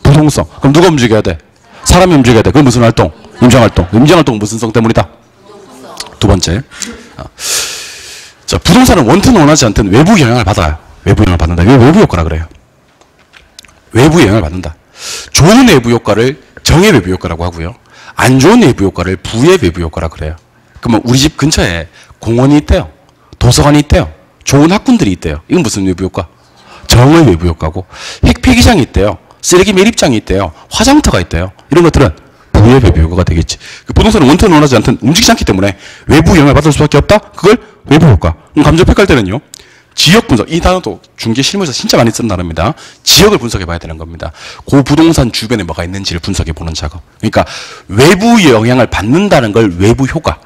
부동성. 그럼 누가 움직여야 돼? 사람이 움직여야 돼. 그건 무슨 활동? 임장활동. 임장활동은 무슨 성 때문이다? 두 번째. 자, 부동산은 원튼 원하지 않든 외부 영향을 받아요. 외부 영향을 받는다. 왜 외부 효과라 그래요? 외부 영향을 받는다. 좋은 외부 효과를 정의 외부 효과라고 하고요. 안 좋은 외부 효과를 부의 외부 효과라 그래요. 그러면 우리 집 근처에 공원이 있대요. 도서관이 있대요. 좋은 학군들이 있대요. 이건 무슨 외부 효과? 정의 외부 효과고. 핵 폐기장이 있대요. 쓰레기 매립장이 있대요. 화장터가 있대요. 이런 것들은 부의 외부 효과가 되겠지. 부동산은 원터는 원하지 않든 움직이지 않기 때문에 외부 영향을 받을 수밖에 없다? 그걸 외부 효과. 그럼 감정평가할 때는요. 지역 분석. 이 단어도 중개 실무에서 진짜 많이 쓰는 단어입니다. 지역을 분석해 봐야 되는 겁니다. 그 부동산 주변에 뭐가 있는지를 분석해 보는 작업. 그러니까 외부 영향을 받는다는 걸 외부 효과.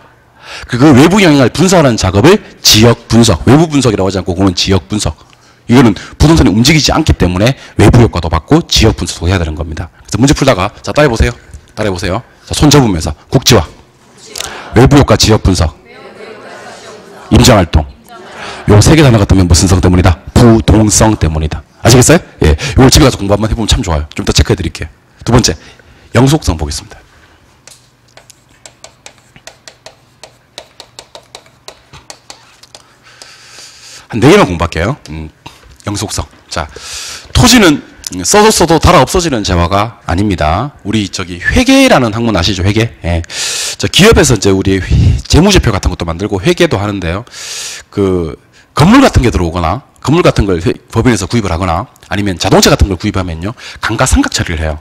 그 외부 영향을 분석하는 작업을 지역 분석. 외부 분석이라고 하지 않고 그건 지역 분석. 이거는 부동산이 움직이지 않기 때문에 외부 효과도 받고 지역 분석도 해야 되는 겁니다. 그래서 문제 풀다가 자 따라해보세요. 따라해보세요. 자, 손 잡으면서 국지화, 외부 효과, 지역 분석, 임장활동. 요 세 개 단어가 뜨면 무슨 성 때문이다? 부동성 때문이다. 아시겠어요? 예, 이걸 집에 가서 공부 한번 해보면 참 좋아요. 좀 더 체크해 드릴게요. 두 번째, 영속성 보겠습니다. 한 4개만 공부할게요. 영속성. 자, 토지는 써도 달아 없어지는 재화가 아닙니다. 우리 저기 회계라는 학문 아시죠? 회계. 예. 저 기업에서 이제 우리 재무제표 같은 것도 만들고 회계도 하는데요. 그 건물 같은 게 들어오거나 건물 같은 걸 법인에서 구입을 하거나 아니면 자동차 같은 걸 구입하면요. 감가상각 처리를 해요.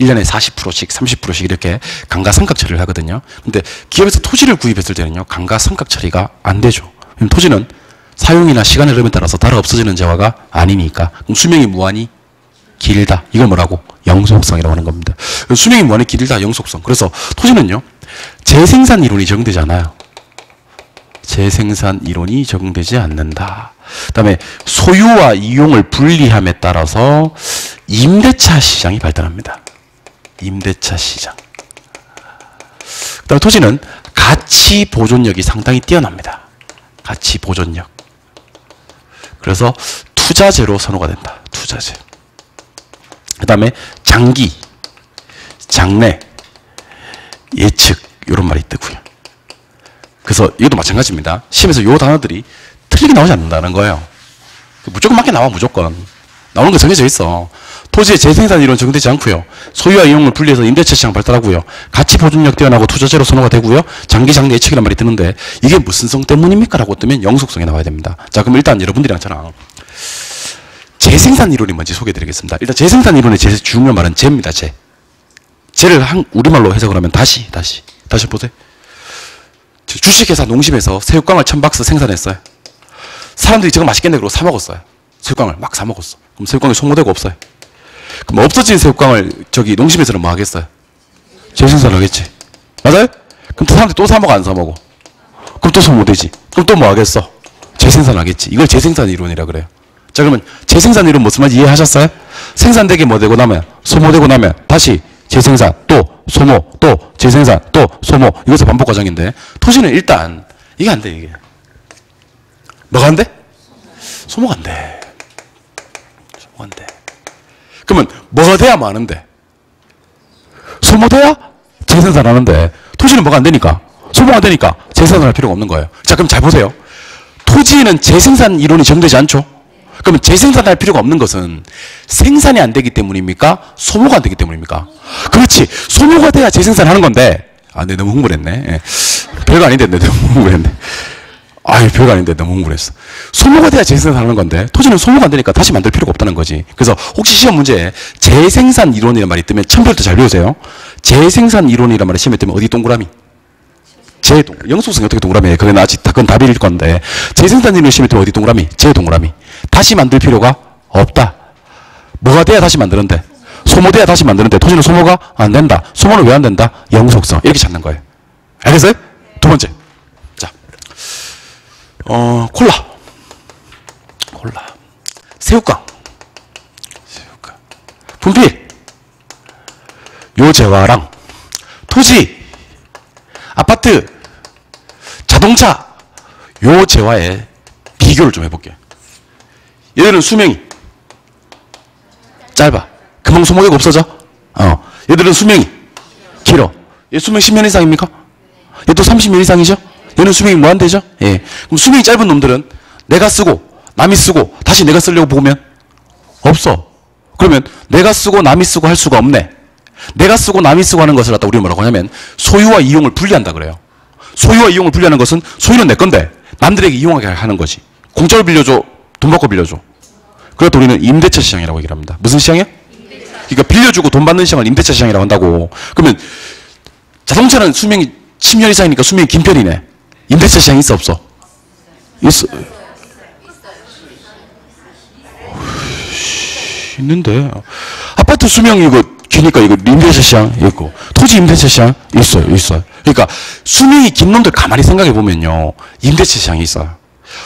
1년에 40%씩 30%씩 이렇게 감가상각 처리를 하거든요. 근데 기업에서 토지를 구입했을 때는요. 감가상각 처리가 안 되죠. 토지는 사용이나 시간의 흐름에 따라서 달아 없어지는 재화가 아니니까. 그럼 수명이 무한히 길다. 이걸 뭐라고? 영속성이라고 하는 겁니다. 수명이 무한히 길다. 영속성. 그래서 토지는요. 재생산 이론이 적용되지 않아요. 재생산 이론이 적용되지 않는다. 그 다음에 소유와 이용을 분리함에 따라서 임대차 시장이 발달합니다. 임대차 시장. 그 다음에 토지는 가치 보존력이 상당히 뛰어납니다. 가치 보존력. 그래서 투자재로 선호가 된다. 투자재. 그 다음에 장기, 장래, 예측 이런 말이 뜨고요. 그래서 이것도 마찬가지입니다. 시험에서 이 단어들이 틀리게 나오지 않는다는 거예요. 무조건 맞게 나와. 무조건. 나오는 거 정해져 있어. 토지의 재생산 이론 적용되지 않고요. 소유와 이용을 분리해서 임대차 시장 발달하고요. 가치 보존력 뛰어나고 투자재로 선호가 되고요. 장기, 장래, 예측이란 말이 뜨는데 이게 무슨 성 때문입니까? 라고 뜨면 영속성이 나와야 됩니다. 자, 그럼 일단 여러분들이랑 저랑 재생산 이론이 뭔지 소개해드리겠습니다. 일단 재생산 이론의 제일 중요한 말은 재입니다. 재. 재를 우리말로 해석을 하면 다시 보세요. 주식회사 농심에서 새우깡을 1000박스 생산했어요. 사람들이 저거 맛있겠네 그러고 사 먹었어요. 새우깡을 막 사 먹었어. 그럼 새우깡이 소모되고 없어요. 그럼 없어진 새우깡을 저기 농심에서는 뭐 하겠어요? 재생산하겠지. 맞아요? 그럼 또 사람들이 또 사 먹어 안 사 먹어? 그럼 또 소모되지. 그럼 또 뭐 하겠어? 재생산하겠지. 이걸 재생산 이론이라 그래요. 자, 그러면 재생산 이론 무슨 말인지 이해하셨어요? 생산되게 뭐 되고 나면 소모되고 나면 다시 재생산, 또 소모, 또 재생산, 또 소모. 이것의 반복 과정인데 토지는 일단 이게 안 돼. 이게 뭐가 안 돼? 소모가 안 돼. 소모가 안 돼. 그러면 뭐가 돼야 많은데? 소모돼야 재생산하는데 토지는 뭐가 안 되니까 소모가 안 되니까 재생산할 필요가 없는 거예요. 자, 그럼 잘 보세요. 토지는 재생산 이론이 적용되지 않죠? 그러면 재생산할 필요가 없는 것은 생산이 안 되기 때문입니까? 소모가 안 되기 때문입니까? 그렇지. 소모가 돼야 재생산하는 건데. 아, 네, 너무 흥분했네. 예. 별거 아닌데, 너무 흥분했네. 아유, 별거 아닌데 너무 흥분했어. 소모가 돼야 재생산하는 건데 토지는 소모가 안 되니까 다시 만들 필요가 없다는 거지. 그래서 혹시 시험 문제에 재생산 이론이라는 말이 뜨면 첨부부터 잘 배우세요. 재생산 이론이라는 말이 시험에 뜨면 어디 동그라미? 영속성이 어떻게 동그라미예요? 그건 아직 그건 답일 건데 재생산 이론이 시험에 뜨면 어디 동그라미? 동그라미. 다시 만들 필요가 없다. 뭐가 돼야 다시 만드는데? 소모돼야 다시 만드는데 토지는 소모가 안 된다. 소모는 왜 안 된다? 영속성. 이렇게 찾는 거예요. 알겠어요? 두 번째. 자, 콜라. 새우깡. 분필. 요 재화랑 토지, 아파트, 자동차 요 재화의 비교를 좀 해볼게요. 얘들은 수명이 짧아. 금방 소모되고 없어져. 얘들은 수명이 길어. 얘 수명 10년 이상입니까? 얘도 30년 이상이죠? 얘는 수명이 무한대죠? 예. 그럼 수명이 짧은 놈들은 내가 쓰고 남이 쓰고 다시 내가 쓰려고 보면 없어. 그러면 내가 쓰고 남이 쓰고 할 수가 없네. 내가 쓰고 남이 쓰고 하는 것을 갖다 우리는 뭐라고 하냐면 소유와 이용을 분리한다 그래요. 소유와 이용을 분리하는 것은 소유는 내 건데 남들에게 이용하게 하는 거지. 공짜로 빌려줘. 돈 받고 빌려줘. 그래서 우리는 임대차 시장이라고 얘기를 합니다. 무슨 시장이야? 그러니까 빌려주고 돈 받는 시장을 임대차 시장이라고 한다고. 그러면 자동차는 수명이 10년 이상이니까 수명이 긴 편이네. 임대차 시장이 있어 없어? 있어. 있는데 아파트 수명이 이거 기니까 이거 임대차 시장 있고 토지 임대차 시장 있어요. 그러니까 수명이 긴 놈들 가만히 생각해 보면요 임대차 시장이 있어요.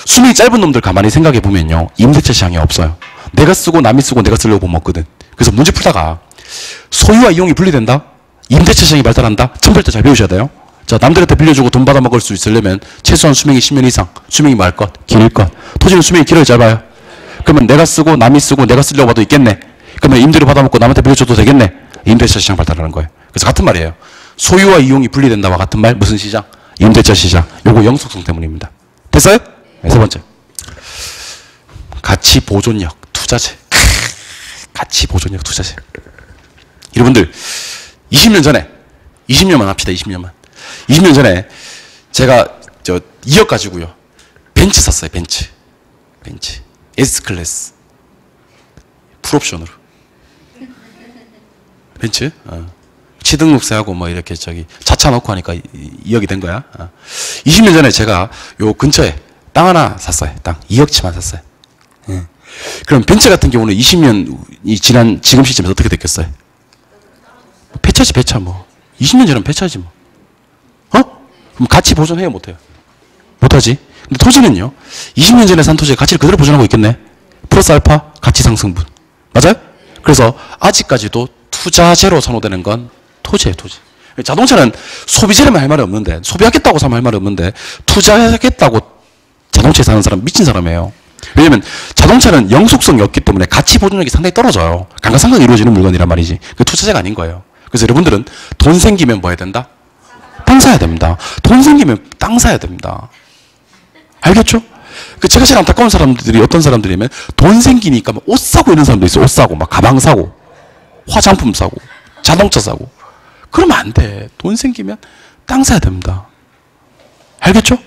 수명이 짧은 놈들 가만히 생각해 보면요 임대차 시장이 없어요. 내가 쓰고 남이 쓰고 내가 쓰려고 보면 없거든. 그래서 문제 풀다가 소유와 이용이 분리된다. 임대차 시장이 발달한다. 첨벌 때 잘 배우셔야 돼요. 자, 남들한테 빌려주고 돈 받아 먹을 수 있으려면 최소한 수명이 10년 이상, 수명이 말 것, 길 것. 토지는 수명이 길어야 짧아요. 그러면 내가 쓰고 남이 쓰고 내가 쓰려고 봐도 있겠네. 그러면 임대료 받아먹고 남한테 빌려줘도 되겠네. 임대차 시장 발달하는 거예요. 그래서 같은 말이에요. 소유와 이용이 분리된다와 같은 말 무슨 시장? 임대차 시장. 요거 영속성 때문입니다. 됐어요? 네, 세 번째. 가치 보존력 투자재. 가치 보존력 투자재. 여러분들 20년만 합시다. 20년만. 20년 전에 제가 2억 가지고요. 벤츠 샀어요. 벤츠. S클래스. 풀옵션으로. 벤츠? 취등록세하고 뭐 이렇게 자차 넣고 하니까 2억이 된 거야. 20년 전에 제가 요 근처에 땅 하나 샀어요. 땅 2억치만 샀어요. 그럼 벤츠 같은 경우는 20년이 지난 지금 시점에서 어떻게 됐겠어요? 폐차지, 폐차 뭐. 20년 전은 폐차지 뭐. 그럼 가치 보존해요, 못해요? 못하지. 근데 토지는요, 20년 전에 산 토지의 가치를 그대로 보존하고 있겠네. 플러스 알파, 가치 상승분. 맞아요? 그래서 아직까지도 투자재로 선호되는 건 토지예요, 토지. 자동차는 소비재라면 할 말이 없는데, 소비하겠다고 사면 할 말이 없는데, 투자하겠다고 자동차에 사는 사람 미친 사람이에요. 왜냐면 자동차는 영속성이 없기 때문에 가치 보존력이 상당히 떨어져요. 감가상각이 이루어지는 물건이란 말이지. 그 투자재가 아닌 거예요. 그래서 여러분들은 돈 생기면 뭐 해야 된다? 땅 사야 됩니다. 돈 생기면 땅 사야 됩니다. 알겠죠? 제가 제일 안타까운 사람들이 어떤 사람들이면 돈 생기니까 옷 사고 이런 사람도 있어요. 옷 사고, 막 가방 사고, 화장품 사고, 자동차 사고. 그러면 안 돼. 돈 생기면 땅 사야 됩니다. 알겠죠?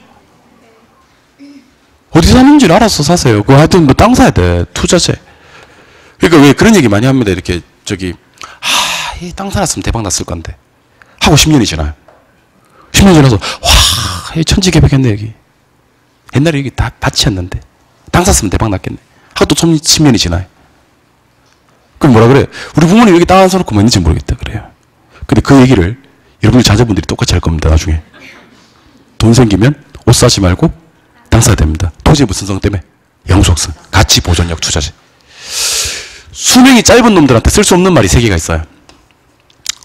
어디 사는지 알아서 사세요. 그 하여튼 뭐 땅 사야 돼. 투자재. 그러니까 왜 그런 얘기 많이 합니다. 이렇게 이 땅 사놨으면 대박 났을 건데. 하고 10년이 지나요. 10년 지나서 와, 천지개벽했네 여기. 옛날에 여기 다 밭이었는데 땅 샀으면 대박 났겠네. 하고 또 10년이 지나요. 그럼 뭐라 그래? 우리 부모님 여기 땅 안 사놓고 뭐 있는지 모르겠다 그래요. 근데 그 얘기를 여러분의 자제분들이 똑같이 할 겁니다. 나중에. 돈 생기면 옷 사지 말고 땅 사야 됩니다. 토지의 무슨 성 때문에? 영속성, 가치 보존력 투자재. 수명이 짧은 놈들한테 쓸 수 없는 말이 3개가 있어요.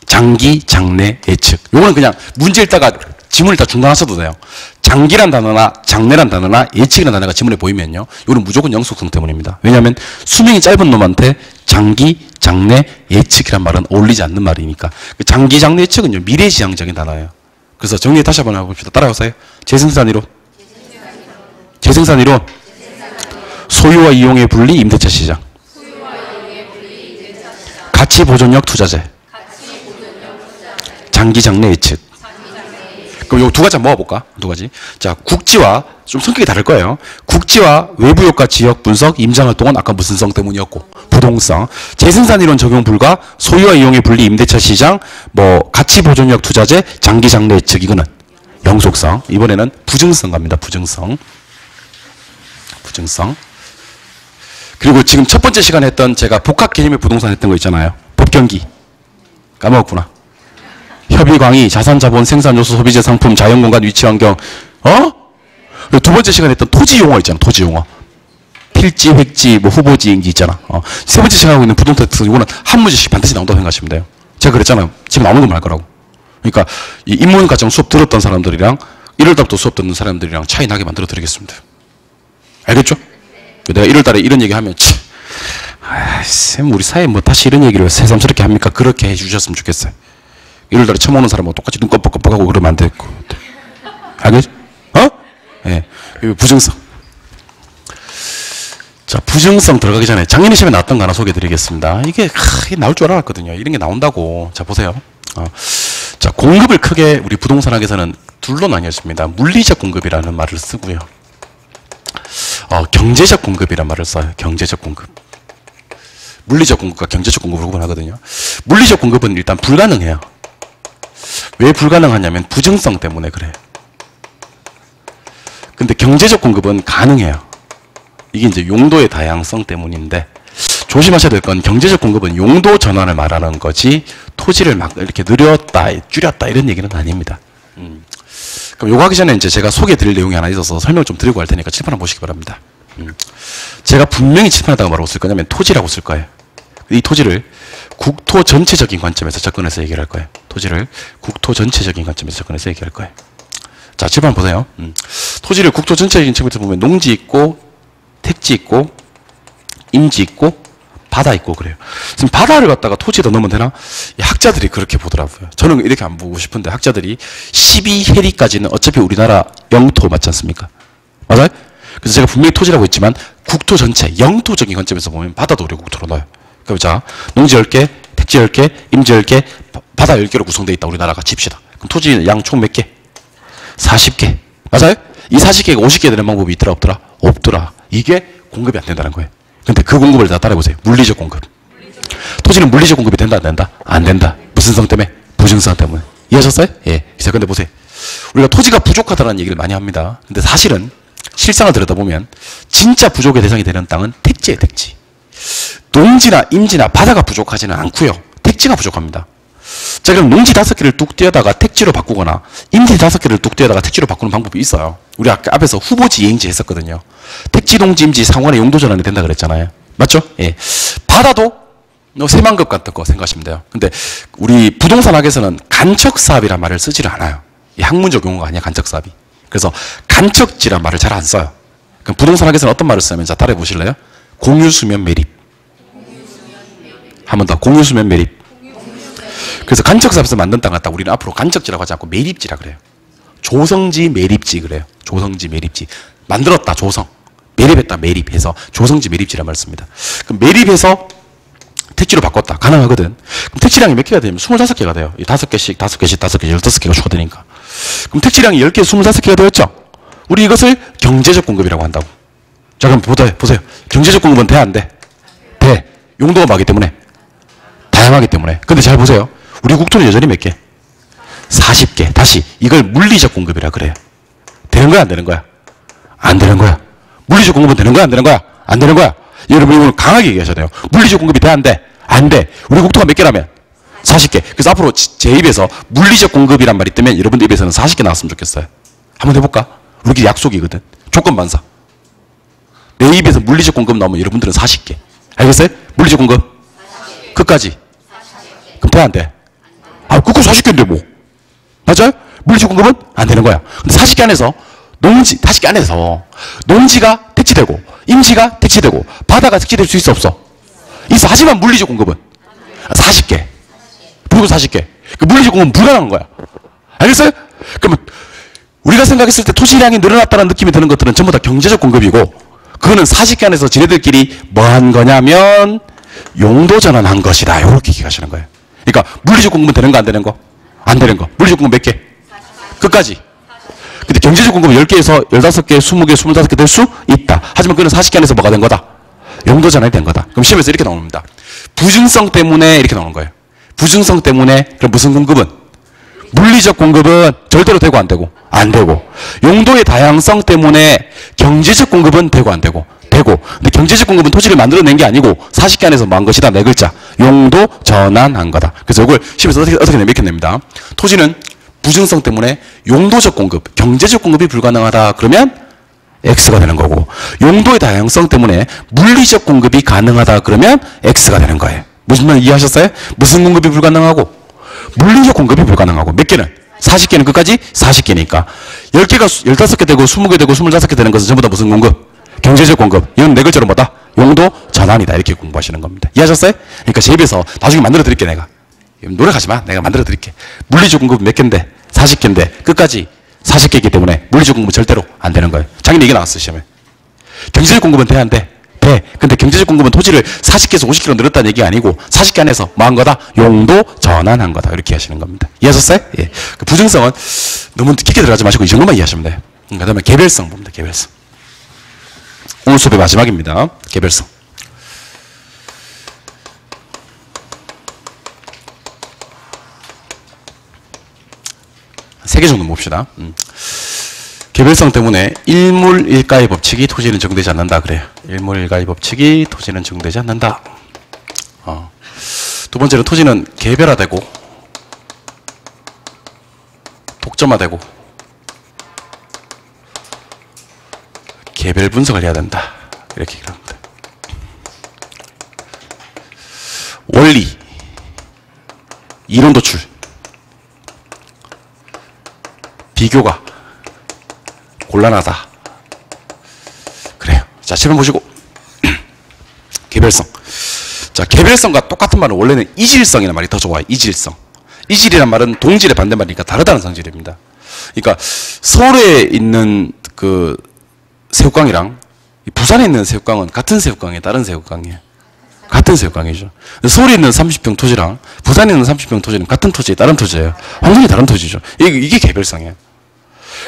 장기, 장래, 예측. 요거는 그냥 문제 읽다가 지문을 다 중단하셔도 돼요. 장기란 단어나 장래란 단어나 예측이라는 단어가 지문에 보이면요. 요거는 무조건 영속성 때문입니다. 왜냐하면 수명이 짧은 놈한테 장기, 장래, 예측이란 말은 어울리지 않는 말이니까. 장기, 장래, 예측은요. 미래지향적인 단어예요. 그래서 정리 다시 한번 해봅시다. 따라오세요. 재생산 이론. 재생산 이론. 소유와 이용의 분리 임대차 시장. 가치 보존력 투자재. 장기, 장래, 예측. 그럼 요 2가지 한번 모아볼까? 2가지. 자, 국지와, 좀 성격이 다를 거예요. 국지와 외부 효과 지역 분석, 임장 활동은 아까 무슨 성 때문이었고, 부동성. 재생산 이론 적용 불가, 소유와 이용의 분리 임대차 시장, 뭐, 가치 보존력 투자재, 장기, 장래, 예측. 이거는 영속성. 이번에는 부증성 갑니다. 부증성. 부증성. 그리고 지금 첫 번째 시간에 했던 제가 복합 개념의 부동산 했던 거 있잖아요. 법경기. 까먹었구나. 협의 광의, 자산, 자본, 생산 요소, 소비재, 상품, 자연 공간, 위치 환경. 2번째 시간에 했던 토지 용어 있잖아. 토지 용어. 필지, 획지, 뭐 후보지 있잖아. 3번째 시간에 하고 있는 부동산 특성. 이거는 한 문제씩 반드시 나온다고 생각하시면 돼요. 제가 그랬잖아요. 지금 나오는 것만 할 거라고. 그러니까 이 인문과정 수업 들었던 사람들이랑 1월달부터 수업 듣는 사람들이랑 차이 나게 만들어 드리겠습니다. 알겠죠? 내가 1월달에 이런 얘기 하면 쌤 우리 사회 뭐 다시 이런 얘기를 새삼스럽게 합니까? 그렇게 해주셨으면 좋겠어요. 1월달에 처음 오는 사람하고 똑같이 눈 껌뻑껌뻑하고 그러면 안 되고. 알겠죠? 예. 네. 부증성. 자, 부증성 들어가기 전에 작년에 시험에 나왔던 거 하나 소개해 드리겠습니다. 이게 나올 줄 알았거든요. 이런 게 나온다고. 자, 보세요. 자, 공급을 크게 우리 부동산학에서는 둘로 나뉘었습니다. 물리적 공급이라는 말을 쓰고요. 경제적 공급이란 말을 써요. 경제적 공급. 물리적 공급과 경제적 공급을 구분하거든요. 물리적 공급은 일단 불가능해요. 왜 불가능하냐면 부증성 때문에 그래요. 근데 경제적 공급은 가능해요. 이게 이제 용도의 다양성 때문인데, 조심하셔야 될 건 경제적 공급은 용도 전환을 말하는 거지 토지를 막 이렇게 늘렸다, 줄였다 이런 얘기는 아닙니다. 그럼 요거 하기 전에 이제 제가 소개해 드릴 내용이 하나 있어서 설명 좀 드리고 할 테니까 칠판 한번 보시기 바랍니다. 제가 분명히 칠판에다가 뭐라고 쓸 거냐면 토지라고 쓸 거예요. 이 토지를 국토 전체적인 관점에서 접근해서 얘기를 할 거예요. 토지를 국토 전체적인 관점에서 접근해서 얘기할 거예요. 자, 칠판 보세요. 토지를 국토 전체적인 측면에서 보면 농지 있고, 택지 있고, 임지 있고, 바다 있고 그래요. 지금 바다를 갖다가 토지에다 넣으면 되나? 학자들이 그렇게 보더라고요. 저는 이렇게 안 보고 싶은데 학자들이 12해리까지는 어차피 우리나라 영토 맞지 않습니까? 맞아요? 그래서 제가 분명히 토지라고 했지만 국토 전체, 영토적인 관점에서 보면 바다도 우리 국토로 넣어요. 그럼 자, 농지 10개, 택지 10개, 임지 10개, 바다 10개로 구성되어 있다. 우리나라가 칩시다. 그럼 토지 양 총 몇 개? 40개. 맞아요? 이 40개가 50개 되는 방법이 있더라 없더라? 없더라. 이게 공급이 안 된다는 거예요. 근데 그 공급을 다 따라해보세요. 물리적 공급. 토지는 물리적 공급이 된다 안 된다? 안 된다. 무슨 성 때문에? 부증성 때문에. 이해하셨어요? 예. 자, 근데 보세요. 우리가 토지가 부족하다는 얘기를 많이 합니다. 근데 사실은 실상을 들여다보면 진짜 부족의 대상이 되는 땅은 택지예요. 택지. 농지나 임지나 바다가 부족하지는 않고요. 택지가 부족합니다. 자, 그럼 농지 5개를 뚝 떼어다가 택지로 바꾸거나 임지 5개를 뚝 떼어다가 택지로 바꾸는 방법이 있어요. 우리 아까 앞에서 후보지 예행지 했었거든요. 택지, 농지, 임지 상호간의 용도 전환이 된다 그랬잖아요. 맞죠? 예. 바다도 새만급 같은 거 생각하시면 돼요. 근데 우리 부동산 학에서는 간척사업이란 말을 쓰지를 않아요. 이 학문적 용어가 아니야, 간척사업이. 그래서 간척지란 말을 잘 안 써요. 그럼 부동산 학에서는 어떤 말을 쓰냐면, 자, 따라해 보실래요? 공유수면 매립. 한 번 더. 공유수면 매립. 그래서 간척사업에서 만든 땅 갖다 우리는 앞으로 간척지라고 하지 않고 매립지라 그래요. 조성지 매립지 그래요. 조성지 매립지. 만들었다 조성. 매립했다 매립해서 조성지 매립지란 말을 씁니다. 그럼 매립해서 택지로 바꿨다. 가능하거든. 그럼 택지량이 몇 개가 되면 25개가 돼요. 5개씩, 5개씩, 5개, 15개가 추가되니까. 그럼 택지량이 10개, 25개가 되었죠? 우리 이것을 경제적 공급이라고 한다고. 자, 그럼 보세요. 경제적 공급은 돼, 안 돼? 돼. 용도가 많기 때문에. 다양하기 때문에. 근데 잘 보세요. 우리 국토는 여전히 몇 개? 40개. 다시 이걸 물리적 공급이라 그래요. 되는 거야 안 되는 거야? 안 되는 거야. 물리적 공급은 되는 거야 안 되는 거야? 안 되는 거야. 여러분 이거는 강하게 얘기하셔야 돼요. 물리적 공급이 돼 안 돼? 안 돼. 우리 국토가 몇 개라면? 40개. 그래서 앞으로 제 입에서 물리적 공급이란 말이 뜨면 여러분들 입에서는 40개 나왔으면 좋겠어요. 한번 해볼까? 우리끼리 약속이거든. 조건 반사. 내 입에서 물리적 공급 나오면 여러분들은 40개. 알겠어요? 물리적 공급. 끝까지. 그럼 돼 안 돼? 아, 그거 40개인데 뭐. 맞아요? 물리적 공급은 안 되는 거야. 근데 40개 안에서 40개 안에서 농지가 택지되고 임지가 택지되고 바다가 택지될 수 있어 없어? 있어. 하지만 물리적 공급은 40개. 무조건 40개. 그 물리적 공급은 불가능한 거야. 알겠어요? 그러면 우리가 생각했을 때 토지량이 늘어났다는 느낌이 드는 것들은 전부 다 경제적 공급이고, 그거는 40개 안에서 지네들끼리 뭐 한 거냐면 용도 전환한 것이다. 이렇게 얘기하시는 거예요. 그러니까 물리적 공급은 되는 거 안 되는 거? 안 되는 거. 물리적 공급 몇 개? 끝까지. 근데 경제적 공급은 10개에서 15개, 20개, 25개 될 수 있다. 하지만 그건 40개 안에서 뭐가 된 거다? 용도 전환이 된 거다. 그럼 시험에서 이렇게 나옵니다. 부증성 때문에 이렇게 나오는 거예요. 부증성 때문에. 그럼 무슨 공급은? 물리적 공급은 절대로 되고 안 되고? 안 되고. 용도의 다양성 때문에 경제적 공급은 되고 안 되고? 되고. 근데 경제적 공급은 토지를 만들어낸 게 아니고 40개 안에서 뭐 한 것이다. 네 글자. 용도 전환한 거다. 그래서 이걸 시험에서 어떻게 이렇게 냅니다. 토지는 부증성 때문에 용도적 공급, 경제적 공급이 불가능하다. 그러면 X가 되는 거고, 용도의 다양성 때문에 물리적 공급이 가능하다. 그러면 X가 되는 거예요. 무슨 말 이해하셨어요? 무슨 공급이 불가능하고? 물리적 공급이 불가능하고. 몇 개는? 40개는 끝까지 40개니까. 10개가 15개 되고 20개 되고 25개 되는 것은 전부 다 무슨 공급? 경제적 공급. 이건 네 글자로 뭐다? 용도 전환이다. 이렇게 공부하시는 겁니다. 이해하셨어요? 그러니까 제 입에서 나중에 만들어 드릴게. 내가 노력하지 마. 내가 만들어 드릴게. 물리적 공급 몇 개인데? 40개인데 끝까지 40개이기 때문에 물리적 공급은 절대로 안 되는 거예요. 작년에 이게 나왔어요. 시험에. 경제적 공급은 돼 안 돼? 돼. 근데 경제적 공급은 토지를 40개에서 50개로 늘었다는 얘기가 아니고 40개 안에서 뭐 한 거다? 용도 전환한 거다. 이렇게 하시는 겁니다. 이해하셨어요? 예. 그 부증성은 너무 깊게 들어가지 마시고 이 정도만 이해하시면 돼요. 그 다음에 개별성 봅니다. 개별성. 오늘 수업의 마지막입니다. 개별성. 세 개 정도 봅시다. 개별성 때문에 일물일가의 법칙이 토지는 적용되지 않는다. 그래요. 일물일가의 법칙이 토지는 적용되지 않는다. 두 번째는 토지는 개별화되고 독점화되고 개별 분석을 해야 된다. 이렇게 얘기를 합니다. 원리, 이론 도출, 비교가 곤란하다. 그래요. 자, 7번 보시고. 개별성. 자, 개별성과 똑같은 말은 원래는 이질성이라는 말이 더 좋아요. 이질성. 이질이란 말은 동질의 반대말이니까 다르다는 성질입니다. 그러니까 서울에 있는 그 새우깡이랑 부산에 있는 새우깡은 같은 새우깡이에요, 다른 새우깡이에요? 같은 새우깡이죠. 서울에 있는 30평 토지랑 부산에 있는 30평 토지는 같은 토지에 다른 토지예요. 완전히 다른 토지죠. 이게 개별성이에요.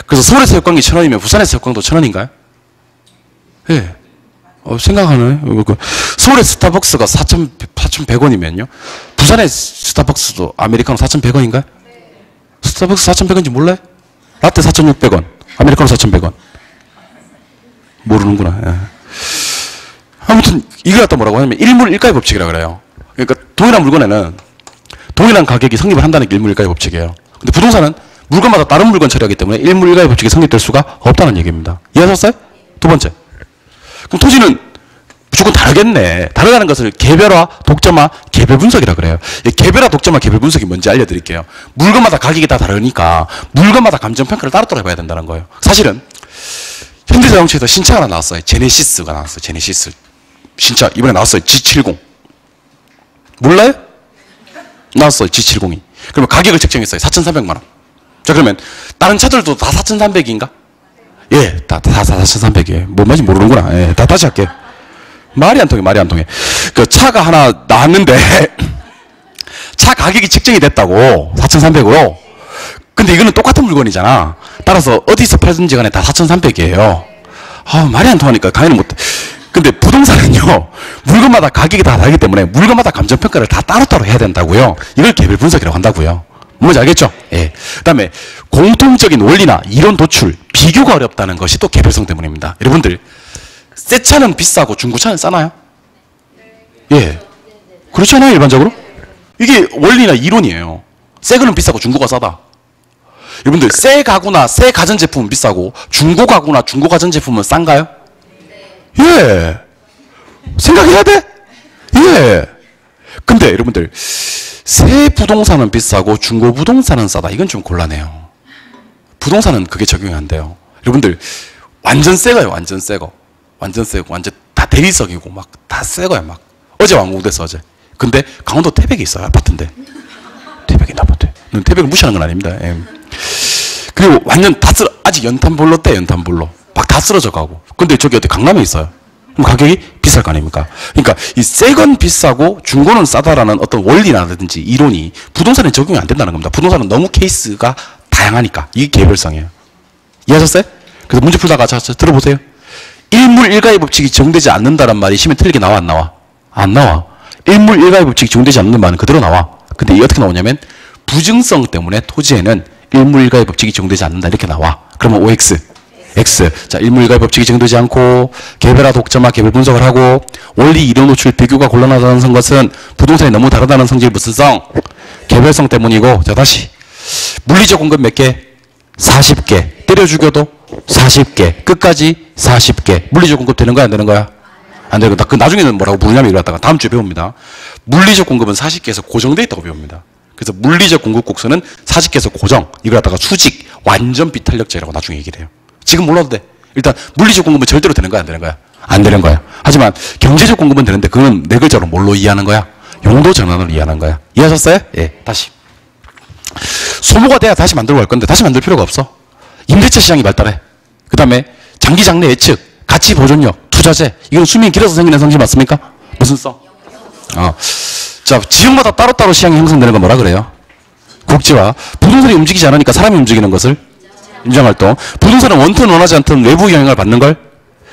그래서 서울의 새우깡이 1,000원이면 부산의 새우깡도 1,000원인가요? 예. 네. 생각하나요? 서울의 스타벅스가 4,100원이면요. 부산의 스타벅스도 아메리카노 4,100원인가요? 스타벅스 4,100원인지 몰라요? 라떼 4,600원, 아메리카노 4,100원. 모르는구나. 예. 아무튼 이걸 갖다 뭐라고 하냐면 일물일가의 법칙이라고 그래요. 그러니까 동일한 물건에는 동일한 가격이 성립을 한다는 게 일물일가의 법칙이에요. 근데 부동산은 물건마다 다른 물건 처리하기 때문에 일물일가의 법칙이 성립될 수가 없다는 얘기입니다. 이해하셨어요? 두 번째. 그럼 토지는 무조건 다르겠네. 다르다는 것을 개별화, 독점화, 개별 분석이라고 그래요. 개별화, 독점화, 개별 분석이 뭔지 알려드릴게요. 물건마다 가격이 다 다르니까 물건마다 감정평가를 따로따로 해봐야 된다는 거예요. 사실은 현대자동차에서 신차가 하나 나왔어요. 제네시스가 나왔어요. 제네시스. 신차 이번에 나왔어요. G70. 몰라요? 나왔어요. G70이. 그러면 가격을 책정했어요. 4,300만 원. 자, 그러면 다른 차들도 다 4,300인가? 예, 다 4,300이에요. 뭔 말인지 모르는구나. 예, 다시 할게요. 말이 안 통해. 그 차가 하나 나왔는데 차 가격이 책정이 됐다고 4,300으로. 근데 이거는 똑같은 물건이잖아. 따라서 어디서 팔든지 간에 다 4,300이에요. 말이 안 통하니까 강의를 못해. 근데 부동산은요, 물건마다 가격이 다 다르기 때문에 물건마다 감정평가를 다 따로따로 해야 된다고요. 이걸 개별 분석이라고 한다고요. 뭔지 알겠죠? 예. 그 다음에 공통적인 원리나 이론 도출, 비교가 어렵다는 것이 또 개별성 때문입니다. 여러분들, 새 차는 비싸고 중고차는 싸나요? 예. 그렇지 않아요, 일반적으로? 이게 원리나 이론이에요. 새 거는 비싸고 중고가 싸다. 여러분들, 새 가구나 새 가전제품은 비싸고 중고 가구나 중고 가전제품은 싼가요? 예. 생각해야 돼? 예. 근데 여러분들, 새 부동산은 비싸고 중고 부동산은 싸다. 이건 좀 곤란해요. 부동산은 그게 적용이 안 돼요. 여러분들, 완전 새 거예요. 완전 새 거. 완전 새 거. 완전 다 대리석이고 막 다 새 거야. 막. 어제 완공됐어, 어제. 근데 강원도 태백에 있어요. 아파트인데. 태백에 있는 아파트. 태백을 무시하는 건 아닙니다. 예. 그리고 완전 다 아직 연탄볼로 때, 연탄볼로. 막 다 쓰러져 가고. 근데 저기 어디 강남에 있어요. 그럼 가격이 비쌀 거 아닙니까? 그러니까 이 새 건 비싸고 중고는 싸다라는 어떤 원리라든지 이론이 부동산에 적용이 안 된다는 겁니다. 부동산은 너무 케이스가 다양하니까. 이게 개별성이에요. 이해하셨어요? 그래서 문제 풀다가 자, 들어보세요. 일물일가의 법칙이 적용되지 않는다는 말이 시험에 틀리게 나와, 안 나와? 안 나와. 일물일가의 법칙이 적용되지 않는 말은 그대로 나와. 근데 이게 어떻게 나오냐면 부증성 때문에 토지에는 일물일가의 법칙이 적용되지 않는다 이렇게 나와. 그러면 OX, X. 자, 일물일가의 법칙이 적용되지 않고 개별화, 독점화, 개별 분석을 하고 원리, 이론, 노출, 비교가 곤란하다는 것은 부동산이 너무 다르다는 성질 무슨 성? 개별성 때문이고. 자, 다시 물리적 공급 몇 개? 40개. 때려 죽여도 40개. 끝까지 40개. 물리적 공급 되는 거야, 안 되는 거야? 안 되는 거야. 그 나중에는 뭐라고 부르냐면 이걸 갖다가 다음 주에 배웁니다. 물리적 공급은 40개에서 고정되어 있다고 배웁니다. 그래서 물리적 공급 곡선은 40개에서 고정. 이걸 갖다가 수직, 완전 비탄력제라고 나중에 얘기를 해요. 지금 몰라도 돼. 일단 물리적 공급은 절대로 되는 거야, 안 되는 거야? 안 되는 거야. 하지만 경제적 공급은 되는데 그건 네 글자로 뭘로 이해하는 거야? 용도 전환으로 이해하는 거야. 이해하셨어요? 예. 다시. 소모가 돼야 다시 만들고 갈 건데 다시 만들 필요가 없어. 임대차 시장이 발달해. 그 다음에 장기 장래 예측, 가치 보존력, 투자재. 이건 수명이 길어서 생기는 성질 맞습니까? 무슨 성? 자, 지역마다 따로따로 시장이 형성되는 건 뭐라 그래요? 국지화. 부동산이 움직이지 않으니까 사람이 움직이는 것을 인정활동. 부동산은 원튼 원하지 않든 외부 영향을 받는 걸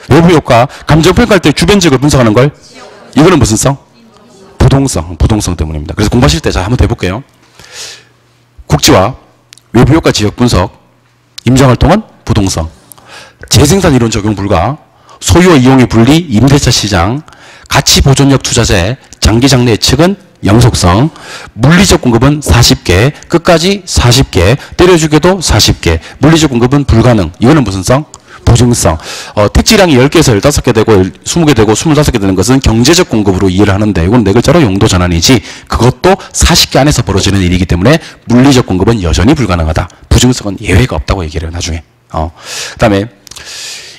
외부 효과, 감정 평가할 때 주변 지역을 분석하는 걸 이거는 무슨 성? 부동성 때문입니다. 그래서 공부하실 때 자 한번 해볼게요. 국지화, 외부 효과 지역 분석, 임장 활동은 부동성, 재생산 이론 적용 불가, 소유와 이용의 분리, 임대차 시장, 가치 보존력 투자재, 장기 장래 예측은 영속성, 물리적 공급은 40개, 끝까지 40개, 때려주게도 40개, 물리적 공급은 불가능. 이거는 무슨 성? 보증성. 택지량이 10개에서 15개 되고 20개 되고 25개 되는 것은 경제적 공급으로 이해를 하는데 이건 네 글자로 용도 전환이지 그것도 40개 안에서 벌어지는 일이기 때문에 물리적 공급은 여전히 불가능하다. 부증성은 예외가 없다고 얘기를 해요. 나중에. 그 다음에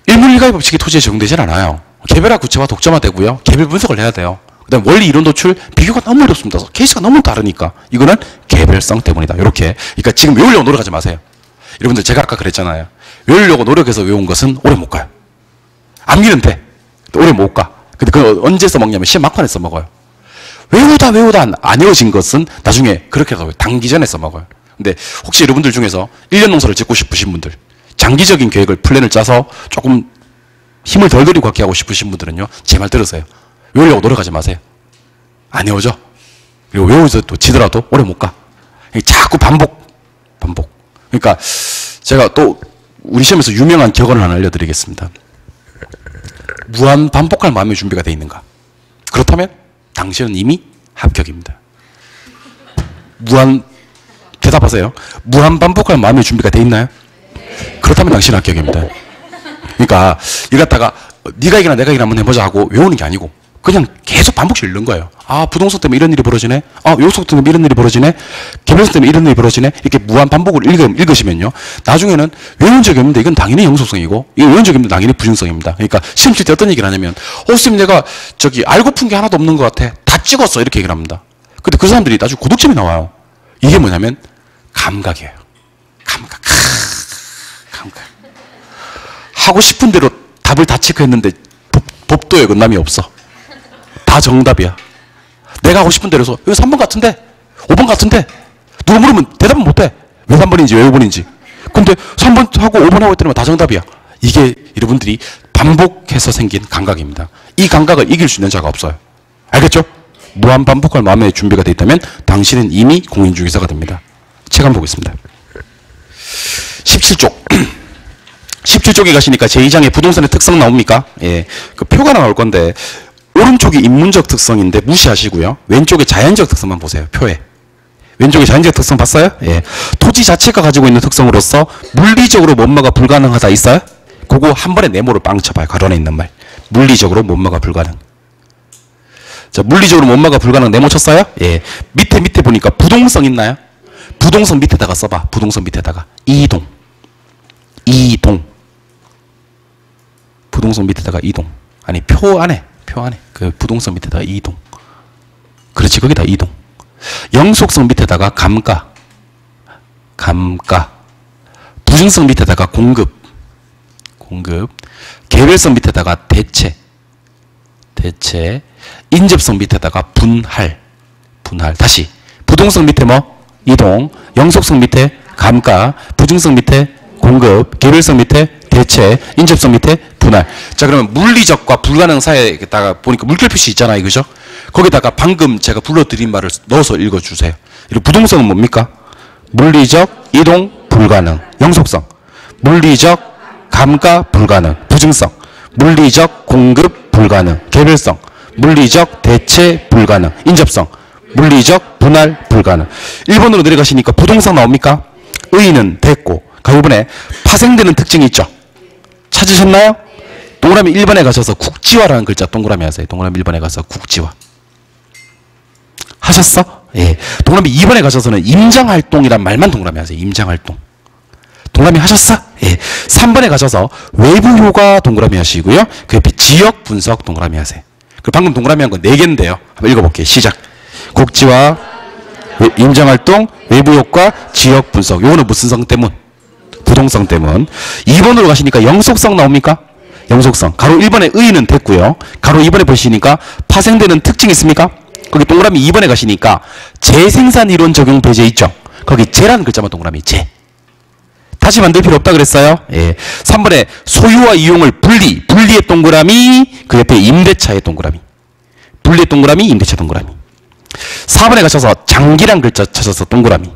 일문일가의 법칙이 토지에 적용되질 않아요. 개별화 구체화 독점화 되고요. 개별 분석을 해야 돼요. 그 다음에 원리 이론 도출 비교가 너무 어렵습니다. 케이스가 너무 다르니까 이거는 개별성 때문이다. 이렇게. 그러니까 지금 외우려고 노력하지 마세요. 여러분들 제가 아까 그랬잖아요. 외우려고 노력해서 외운 것은 오래 못 가요. 암기는 돼. 오래 못 가. 근데 그걸 언제 써먹냐면 시험 막판에 써먹어요. 외우다 안 외워진 것은 나중에 그렇게 해서 단기 전에 써먹어요. 근데 혹시 여러분들 중에서 1년 농사를 짓고 싶으신 분들, 장기적인 계획을 플랜을 짜서 조금 힘을 덜 들이고 갖게 하고 싶으신 분들은요, 제 말 들으세요. 외우려고 노력하지 마세요. 안 외워져. 그리고 외워서 또 지더라도 오래 못 가. 자꾸 반복. 그러니까 제가 또 우리 시험에서 유명한 격언을 하나 알려드리겠습니다. 무한 반복할 마음의 준비가 되어 있는가? 그렇다면 당신은 이미 합격입니다. 대답하세요. 무한 반복할 마음의 준비가 되어 있나요? 그렇다면 당신은 합격입니다. 그러니까 이거 갖다가 네가 이기나 내가 이기나 한번 해보자 하고 외우는 게 아니고 그냥 계속 반복식 읽는 거예요. 아, 부동산 때문에 이런 일이 벌어지네. 아, 요소 때문에 이런 일이 벌어지네. 개별성 때문에 이런 일이 벌어지네. 이렇게 무한 반복을 읽으시면요. 나중에는 외운 적이 없는데 이건 당연히 영속성이고, 이거 외운 적이 없는데 당연히 부정성입니다. 그러니까 시험 칠 때 어떤 얘기를 하냐면, 선생님 내가 알고 푼 게 하나도 없는 것 같아. 다 찍었어. 이렇게 얘기를 합니다. 근데 그 사람들이 나중에 고득점이 나와요. 이게 뭐냐면, 감각이에요. 감각. 하고 싶은 대로 답을 다 체크했는데, 법도에 어긋남이 없어. 다 정답이야. 내가 하고 싶은 대로 해서 이거 3번 같은데 5번 같은데 누가 물으면 대답은 못해. 왜 3번인지 왜 5번인지. 근데 3번 하고 5번 하고 했더니 다 정답이야. 이게 여러분들이 반복해서 생긴 감각입니다. 이 감각을 이길 수 있는 자가 없어요. 알겠죠? 무한 반복할 마음의 준비가 되어 있다면 당신은 이미 공인중개사가 됩니다. 책 한번 보겠습니다. 17쪽 17쪽에 가시니까 제2장에 부동산의 특성 나옵니까? 예, 그 표가 나올 건데 오른쪽이 인문적 특성인데 무시하시고요. 왼쪽에 자연적 특성만 보세요. 표에. 왼쪽에 자연적 특성 봤어요? 예. 토지 자체가 가지고 있는 특성으로서 물리적으로 뭔가가 불가능하다 있어요? 그거 한 번에 네모를 빵 쳐봐요. 가로 안에 있는 말. 물리적으로 뭔가가 불가능. 자, 물리적으로 뭔가가 불가능 네모 쳤어요? 예. 밑에 보니까 부동성 있나요? 부동성 밑에다가 써봐. 부동성 밑에다가. 이동. 부동성 밑에다가 이동. 아니, 표 안에. 그 부동성 밑에다가 이동. 그렇지, 거기다 이동. 영속성 밑에다가 감가. 부증성 밑에다가 공급. 개별성 밑에다가 대체. 인접성 밑에다가 분할. 다시. 부동성 밑에 뭐? 이동. 영속성 밑에 감가. 부증성 밑에 공급. 개별성 밑에 대체. 인접성 밑에 분할. 자, 그러면 물리적과 불가능 사이에다가 보니까 물결 표시 있잖아요. 그죠? 거기다가 방금 제가 불러드린 말을 넣어서 읽어주세요. 부동성은 뭡니까? 물리적, 이동, 불가능. 영속성. 물리적, 감가, 불가능. 부증성. 물리적, 공급, 불가능. 개별성. 물리적, 대체, 불가능. 인접성. 물리적, 분할, 불가능. 1번으로 내려가시니까 부동성 나옵니까? 의의는 됐고. 이번에 파생되는 특징이 있죠? 찾으셨나요? 동그라미 1번에 가셔서 국지화라는 글자 동그라미 하세요. 동그라미 1번에 가서 국지화. 하셨어? 예. 동그라미 2번에 가셔서는 임장활동이란 말만 동그라미 하세요. 임장활동. 동그라미 하셨어? 예. 3번에 가셔서 외부효과 동그라미 하시고요. 그 옆에 지역 분석 동그라미 하세요. 그 방금 동그라미 한 건 4개인데요. 한번 읽어볼게요. 시작. 국지화, 임장활동, 외부효과, 지역 분석. 요거는 무슨 성 때문? 부동성 때문. 2번으로 가시니까 영속성 나옵니까? 영속성. 가로 1번에 의의는 됐고요. 가로 2번에 보시니까 파생되는 특징이 있습니까? 거기 동그라미 2번에 가시니까 재생산 이론 적용 배제 있죠? 거기 재라는 글자만 동그라미 재. 다시 만들 필요 없다 그랬어요. 예. 3번에 소유와 이용을 분리의 동그라미, 그 옆에 임대차의 동그라미. 분리의 동그라미, 임대차 동그라미. 4번에 가셔서 장기란 글자 찾아서 동그라미.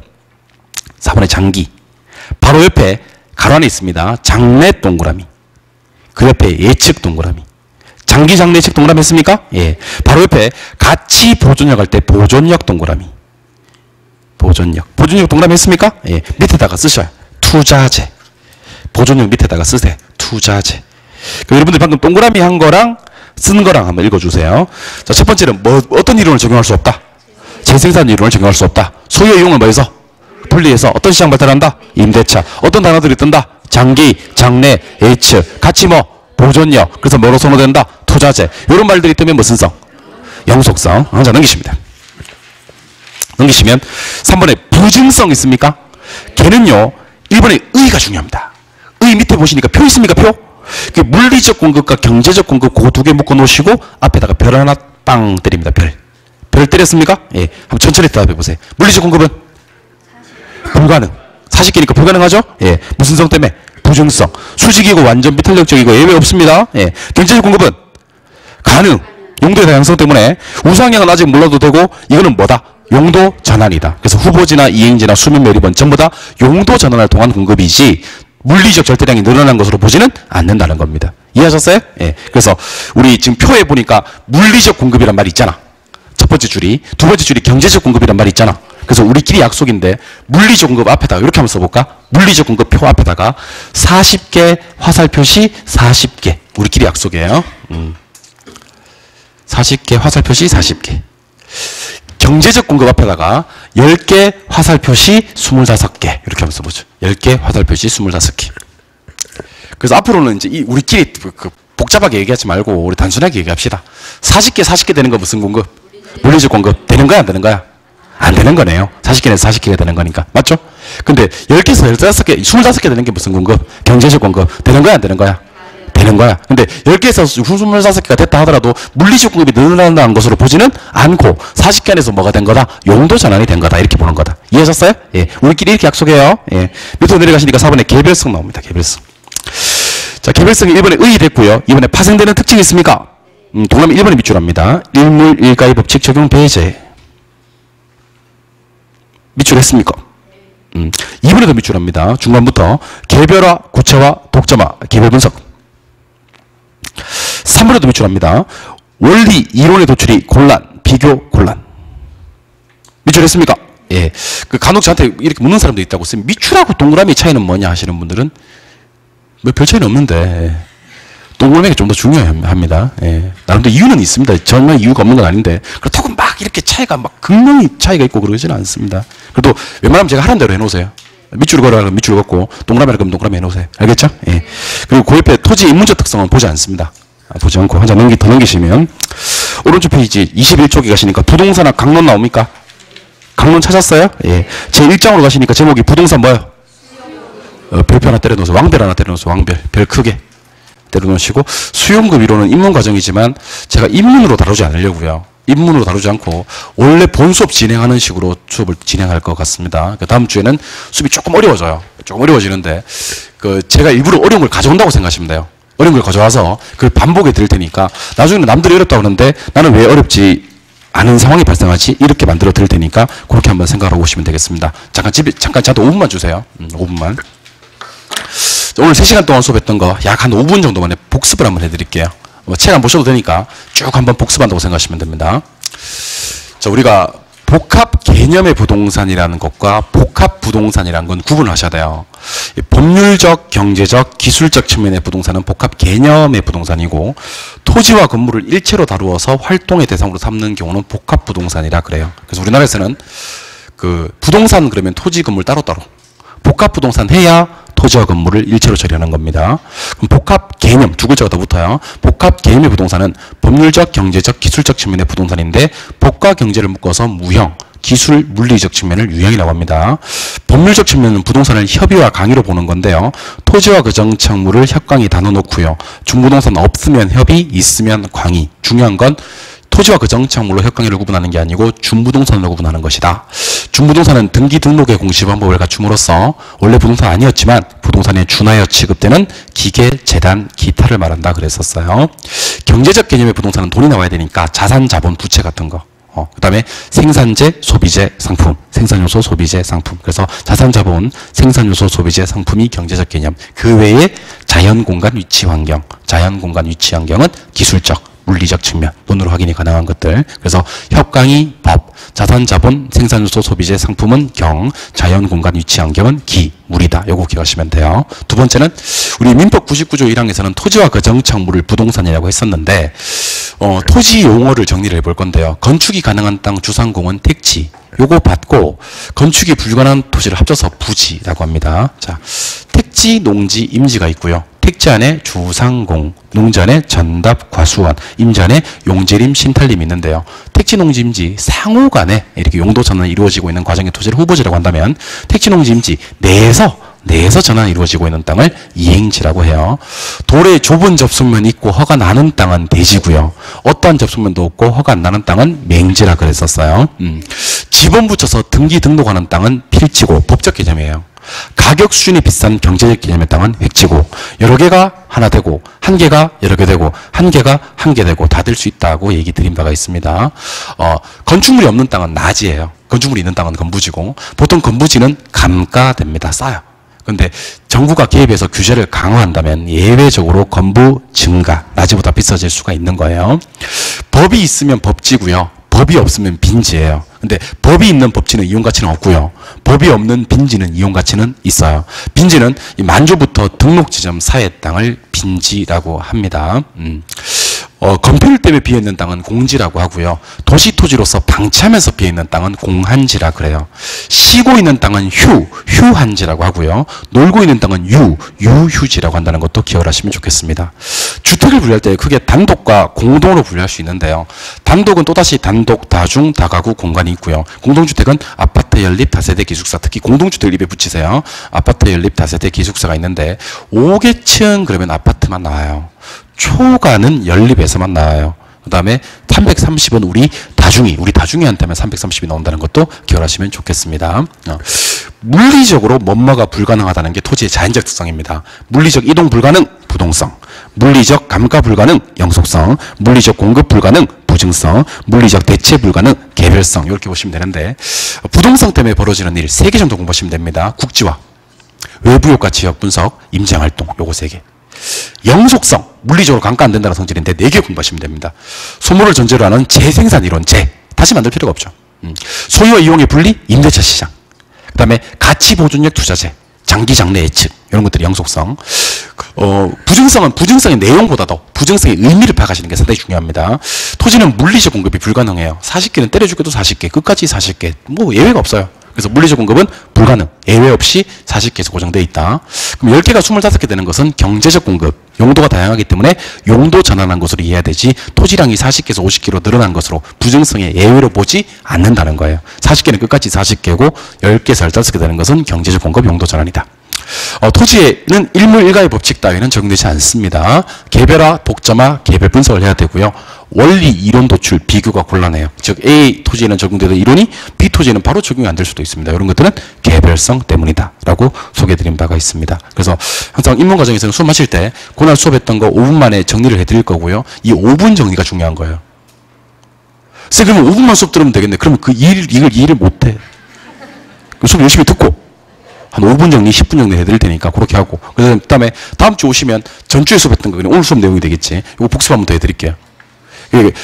4번에 장기. 바로 옆에 가로 안에 있습니다. 장래 동그라미. 그 옆에 예측 동그라미. 장기, 장래, 예측 동그라미 했습니까? 예. 바로 옆에 가치 보존력 할 때 보존력 동그라미. 보존력. 보존력 동그라미 했습니까? 예. 밑에다가 쓰셔요. 투자재. 보존력 밑에다가 쓰세요. 투자재. 여러분들 방금 동그라미 한 거랑 쓴 거랑 한번 읽어주세요. 자, 첫 번째는 어떤 이론을 적용할 수 없다? 재생산 이론을 적용할 수 없다. 소유 이용을 뭐해서? 분리해서 어떤 시장 발달한다? 임대차. 어떤 단어들이 뜬다? 장기, 장래, 예측, 가치 보존력. 그래서 뭐로 선호된다? 투자재. 이런 말들이 뜨면 무슨 성? 영속성. 자, 넘기십니다. 넘기시면 3번에 부증성 있습니까? 걔는요 1번에 의가 중요합니다. 의 밑에 보시니까 표 있습니까? 표? 물리적 공급과 경제적 공급 그 두 개 묶어 놓으시고 앞에다가 별 하나 빵 때립니다. 별 때렸습니까? 예. 한번 천천히 대답해 보세요. 물리적 공급은? 불가능. 40개니까 불가능하죠? 예. 무슨 성 때문에? 부증성. 수직이고 완전 비탄력적이고 예외 없습니다. 예. 경제적 공급은? 가능. 용도의 다양성 때문에 우상향은 아직 몰라도 되고 이거는 뭐다? 용도 전환이다. 그래서 후보지나 이행지나 수면 매립은 전부 다 용도 전환을 통한 공급이지 물리적 절대량이 늘어난 것으로 보지는 않는다는 겁니다. 이해하셨어요? 예. 그래서 우리 지금 표에 보니까 물리적 공급이란 말이 있잖아. 첫 번째 줄이. 두 번째 줄이 경제적 공급이란 말이 있잖아. 그래서 우리끼리 약속인데 물리적 공급 앞에다가 이렇게 한번 써볼까? 물리적 공급 표 앞에다가 40개 화살 표시 40개. 우리끼리 약속이에요. 40개 화살 표시 40개. 경제적 공급 앞에다가 10개 화살 표시 25개. 이렇게 한번 써보죠. 10개 화살 표시 25개. 그래서 앞으로는 이제 우리끼리 복잡하게 얘기하지 말고 우리 단순하게 얘기합시다. 40개 되는 거 무슨 공급? 물리적 공급. 되는 거야, 안 되는 거야? 안 되는 거네요. 40개에서 40개가 되는 거니까. 맞죠? 근데 10개에서 15개, 25개 되는 게 무슨 공급? 경제적 공급. 되는 거야, 안 되는 거야? 되는 거야. 근데 10개에서 25개가 됐다 하더라도 물리적 공급이 늘어난다는 것으로 보지는 않고 40개 안에서 뭐가 된 거다? 용도 전환이 된 거다. 이렇게 보는 거다. 이해하셨어요? 예. 우리끼리 이렇게 약속해요. 예. 밑으로 내려가시니까 4번에 개별성 나옵니다. 개별성. 자, 개별성이 1번에 의의 됐고요. 2번에 파생되는 특징이 있습니까? 동그라미 1번에 밑줄 합니다. 일물, 일가의 법칙 적용 배제. 밑줄 했습니까? 2번에도 밑줄 합니다. 중간부터 개별화, 구체화, 독점화, 개별 분석. 3번에도 밑줄합니다. 원리, 이론의 도출이 곤란, 비교, 곤란. 밑줄했습니까? 예. 간혹 저한테 이렇게 묻는 사람도 있다고. 쌤, 밑줄하고 동그라미 차이는 뭐냐 하시는 분들은 뭐 별 차이는 없는데 동그라미가 좀 더 중요합니다. 예. 나름대로 이유는 있습니다. 정말 이유가 없는 건 아닌데 그렇다고 막 이렇게 차이가 막 극명히 차이가 있고 그러지는 않습니다. 그래도 웬만하면 제가 하는 대로 해놓으세요. 밑줄을 걸어가면 밑줄 걷고 동그라미를 그러면 동그라미 해놓으세요. 알겠죠? 예. 그리고 그 옆에 토지 인문적 특성은 보지 않습니다. 보지 않고 한 장 더 넘기시면 오른쪽 페이지 21쪽에 가시니까 부동산학 강론 나옵니까? 강론 찾았어요? 예. 제 1장으로 가시니까 제목이 부동산 뭐예요? 별표 하나 때려놓으세요. 왕별 하나 때려놓으세요. 왕별. 별 크게 때려놓으시고 수용급 이론은 입문 과정이지만 제가 입문으로 다루지 않으려고요. 입문으로 다루지 않고 원래 본 수업 진행하는 식으로 수업을 진행할 것 같습니다. 다음 주에는 수업이 조금 어려워져요. 조금 어려워지는데 제가 일부러 어려운 걸 가져온다고 생각하시면 돼요. 어려운 걸 가져와서 그걸 반복해 드릴 테니까 나중에는 남들이 어렵다고 하는데 나는 왜 어렵지 않은 상황이 발생하지? 이렇게 만들어 드릴 테니까 그렇게 한번 생각하고 오시면 되겠습니다. 잠깐 저한테 5분만 주세요. 5분만. 오늘 3시간 동안 수업했던 거 약 한 5분 정도만에 복습을 한번 해드릴게요. 책 안 보셔도 되니까 쭉 한번 복습한다고 생각하시면 됩니다. 자, 우리가 복합 개념의 부동산이라는 것과 복합 부동산이라는 건 구분하셔야 돼요. 법률적, 경제적, 기술적 측면의 부동산은 복합 개념의 부동산이고 토지와 건물을 일체로 다루어서 활동의 대상으로 삼는 경우는 복합 부동산이라 그래요. 그래서 우리나라에서는 부동산 그러면 토지, 건물 따로따로 복합 부동산 해야 토지와 건물을 일체로 처리하는 겁니다. 그럼 복합 개념, 두 글자가 더 붙어요. 복합 개념의 부동산은 법률적, 경제적, 기술적 측면의 부동산인데 법과 경제를 묶어서 무형, 기술, 물리적 측면을 유형이라고 합니다. 법률적 측면은 부동산을 협의와 강의로 보는 건데요. 토지와 그 정착물을 협강이 나눠 놓고요. 중부동산 없으면 협의, 있으면 강의. 중요한 건 토지와 그 정착물로 협강의를 구분하는 게 아니고 준부동산으로 구분하는 것이다. 준부동산은 등기 등록의 공시 방법을 갖춤으로써 원래 부동산 아니었지만 부동산에 준하여 취급되는 기계, 재단, 기타를 말한다 그랬었어요. 경제적 개념의 부동산은 돈이 나와야 되니까 자산, 자본, 부채 같은 거. 그 다음에 생산재, 소비재, 상품, 생산요소, 소비재, 상품. 그래서 자산, 자본, 생산요소, 소비재, 상품이 경제적 개념. 그 외에 자연공간 위치 환경, 자연공간 위치 환경은 기술적, 물리적 측면, 돈으로 확인이 가능한 것들. 그래서 협강이 법, 자산, 자본, 생산요소, 소비재, 상품은 경, 자연공간 위치 환경은 기, 물이다. 요거 기억하시면 돼요. 두 번째는 우리 민법 99조 1항에서는 토지와 그 정착물을 부동산이라고 했었는데 토지 용어를 정리를 해볼 건데요. 건축이 가능한 땅 주상공은 택지. 요거 받고 건축이 불가능한 토지를 합쳐서 부지라고 합니다. 자, 택지, 농지, 임지가 있고요. 택지 안에 주상공, 농지 안에 전답, 과수원, 임지 안에 용재림, 신탈림이 있는데요. 택지, 농지, 임지 상호 간에 이렇게 용도 전환이 이루어지고 있는 과정의 토지를 후보지라고 한다면 택지, 농지, 임지 내에서 전환이 이루어지고 있는 땅을 이행지라고 해요. 도로에 좁은 접속면이 있고 허가 나는 땅은 대지고요. 어떠한 접속면도 없고 허가 안 나는 땅은 맹지라 그랬었어요. 지번 붙여서 등기 등록하는 땅은 필지고 법적 개념이에요. 가격 수준이 비싼 경제적 개념의 땅은 획지고 여러 개가 하나 되고 한 개가 여러 개 되고 한 개가 한 개 되고 다 될 수 있다고 얘기 드린 바가 있습니다. 건축물이 없는 땅은 낮이에요. 건축물이 있는 땅은 건부지고 보통 건부지는 감가됩니다. 싸요. 근데 정부가 개입해서 규제를 강화한다면 예외적으로 건부 증가, 낮이보다 비싸질 수가 있는 거예요. 법이 있으면 법지고요. 법이 없으면 빈지예요. 근데 법이 있는 법지는 이용 가치는 없고요. 법이 없는 빈지는 이용 가치는 있어요. 빈지는 이 만주부터 등록 지점 사이의 땅을 빈지라고 합니다. 건폐율 때문에 비어있는 땅은 공지라고 하고요. 도시토지로서 방치하면서 비어있는 땅은 공한지라 그래요. 쉬고 있는 땅은 휴한지라고 하고요. 놀고 있는 땅은 유휴지라고 한다는 것도 기억을 하시면 좋겠습니다. 주택을 분류할 때 크게 단독과 공동으로 분류할 수 있는데요. 단독은 또다시 단독, 다중, 다가구 공간이 있고요. 공동주택은 아파트 연립, 다세대 기숙사, 특히 공동주택을 입에 붙이세요. 아파트 연립, 다세대 기숙사가 있는데 5계층 그러면 아파트만 나와요. 초가는 연립에서만 나와요. 그 다음에 330은 우리 다중이한테만 330이 나온다는 것도 기억하시면 좋겠습니다. 물리적으로 뭐뭐가 불가능하다는 게 토지의 자연적 특성입니다. 물리적 이동 불가능, 부동성. 물리적 감가 불가능, 영속성. 물리적 공급 불가능, 부증성. 물리적 대체 불가능, 개별성. 이렇게 보시면 되는데 부동성 때문에 벌어지는 일 3개 정도 공부하시면 됩니다. 국지화, 외부효과 지역 분석, 임장활동. 요거 3개. 영속성, 물리적으로 감가 안 된다는 성질인데 4개 공부하시면 됩니다. 소모를 전제로 하는 재생산 이론, 다시 만들 필요가 없죠. 소유와 이용의 분리, 임대차 시장. 그 다음에 가치 보존력 투자재, 장기 장래 예측, 이런 것들이 영속성. 부증성은 부증성의 내용보다도 부증성의 의미를 파악하시는 게 상당히 중요합니다. 토지는 물리적 공급이 불가능해요. 40개는 때려 죽여도 40개, 끝까지 40개, 뭐 예외가 없어요. 그래서 물리적 공급은 불가능, 예외 없이 40개에서 고정되어 있다. 그럼 10개가 25개 되는 것은 경제적 공급, 용도가 다양하기 때문에 용도 전환한 것으로 이해해야 되지 토지량이 40개에서 50개로 늘어난 것으로 부증성의 예외로 보지 않는다는 거예요. 40개는 끝까지 40개고 10개에서 15개 되는 것은 경제적 공급, 용도 전환이다. 토지에는 일물일가의 법칙 따위는 적용되지 않습니다. 개별화, 독점화, 개별 분석을 해야 되고요. 원리, 이론 도출, 비교가 곤란해요. 즉 A 토지에는 적용되던 이론이 B 토지에는 바로 적용이 안 될 수도 있습니다. 이런 것들은 개별성 때문이다 라고 소개해드린 바가 있습니다. 그래서 항상 입문 과정에서는 수업 마칠 때 그날 수업했던 거 5분 만에 정리를 해드릴 거고요. 이 5분 정리가 중요한 거예요. 그러면 5분만 수업 들으면 되겠네. 그러면 이걸 이해를 못해. 수업 열심히 듣고 한 5분 정리, 10분 정리 해드릴 테니까 그렇게 하고 그 다음에 다음 주 오시면 전주에 수업했던 거 그냥 오늘 수업 내용이 되겠지. 이거 복습 한번 더 해드릴게요.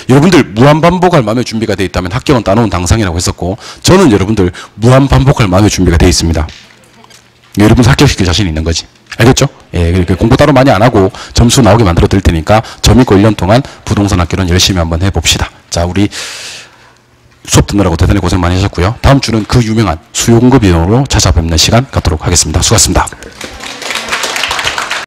여러분들 무한반복할 마음의 준비가 되어 있다면 합격은 따놓은 당상이라고 했었고 저는 여러분들 무한반복할 마음의 준비가 되어 있습니다. 여러분 합격시킬 자신이 있는 거지. 알겠죠? 예, 공부 따로 많이 안 하고 점수 나오게 만들어 드릴 테니까 점 있고 1년 동안 부동산 학교는 열심히 한번 해봅시다. 자, 우리 수업 듣느라고 대단히 고생 많이 하셨고요. 다음 주는 그 유명한 수요공급 이론으로 찾아뵙는 시간 갖도록 하겠습니다. 수고하셨습니다.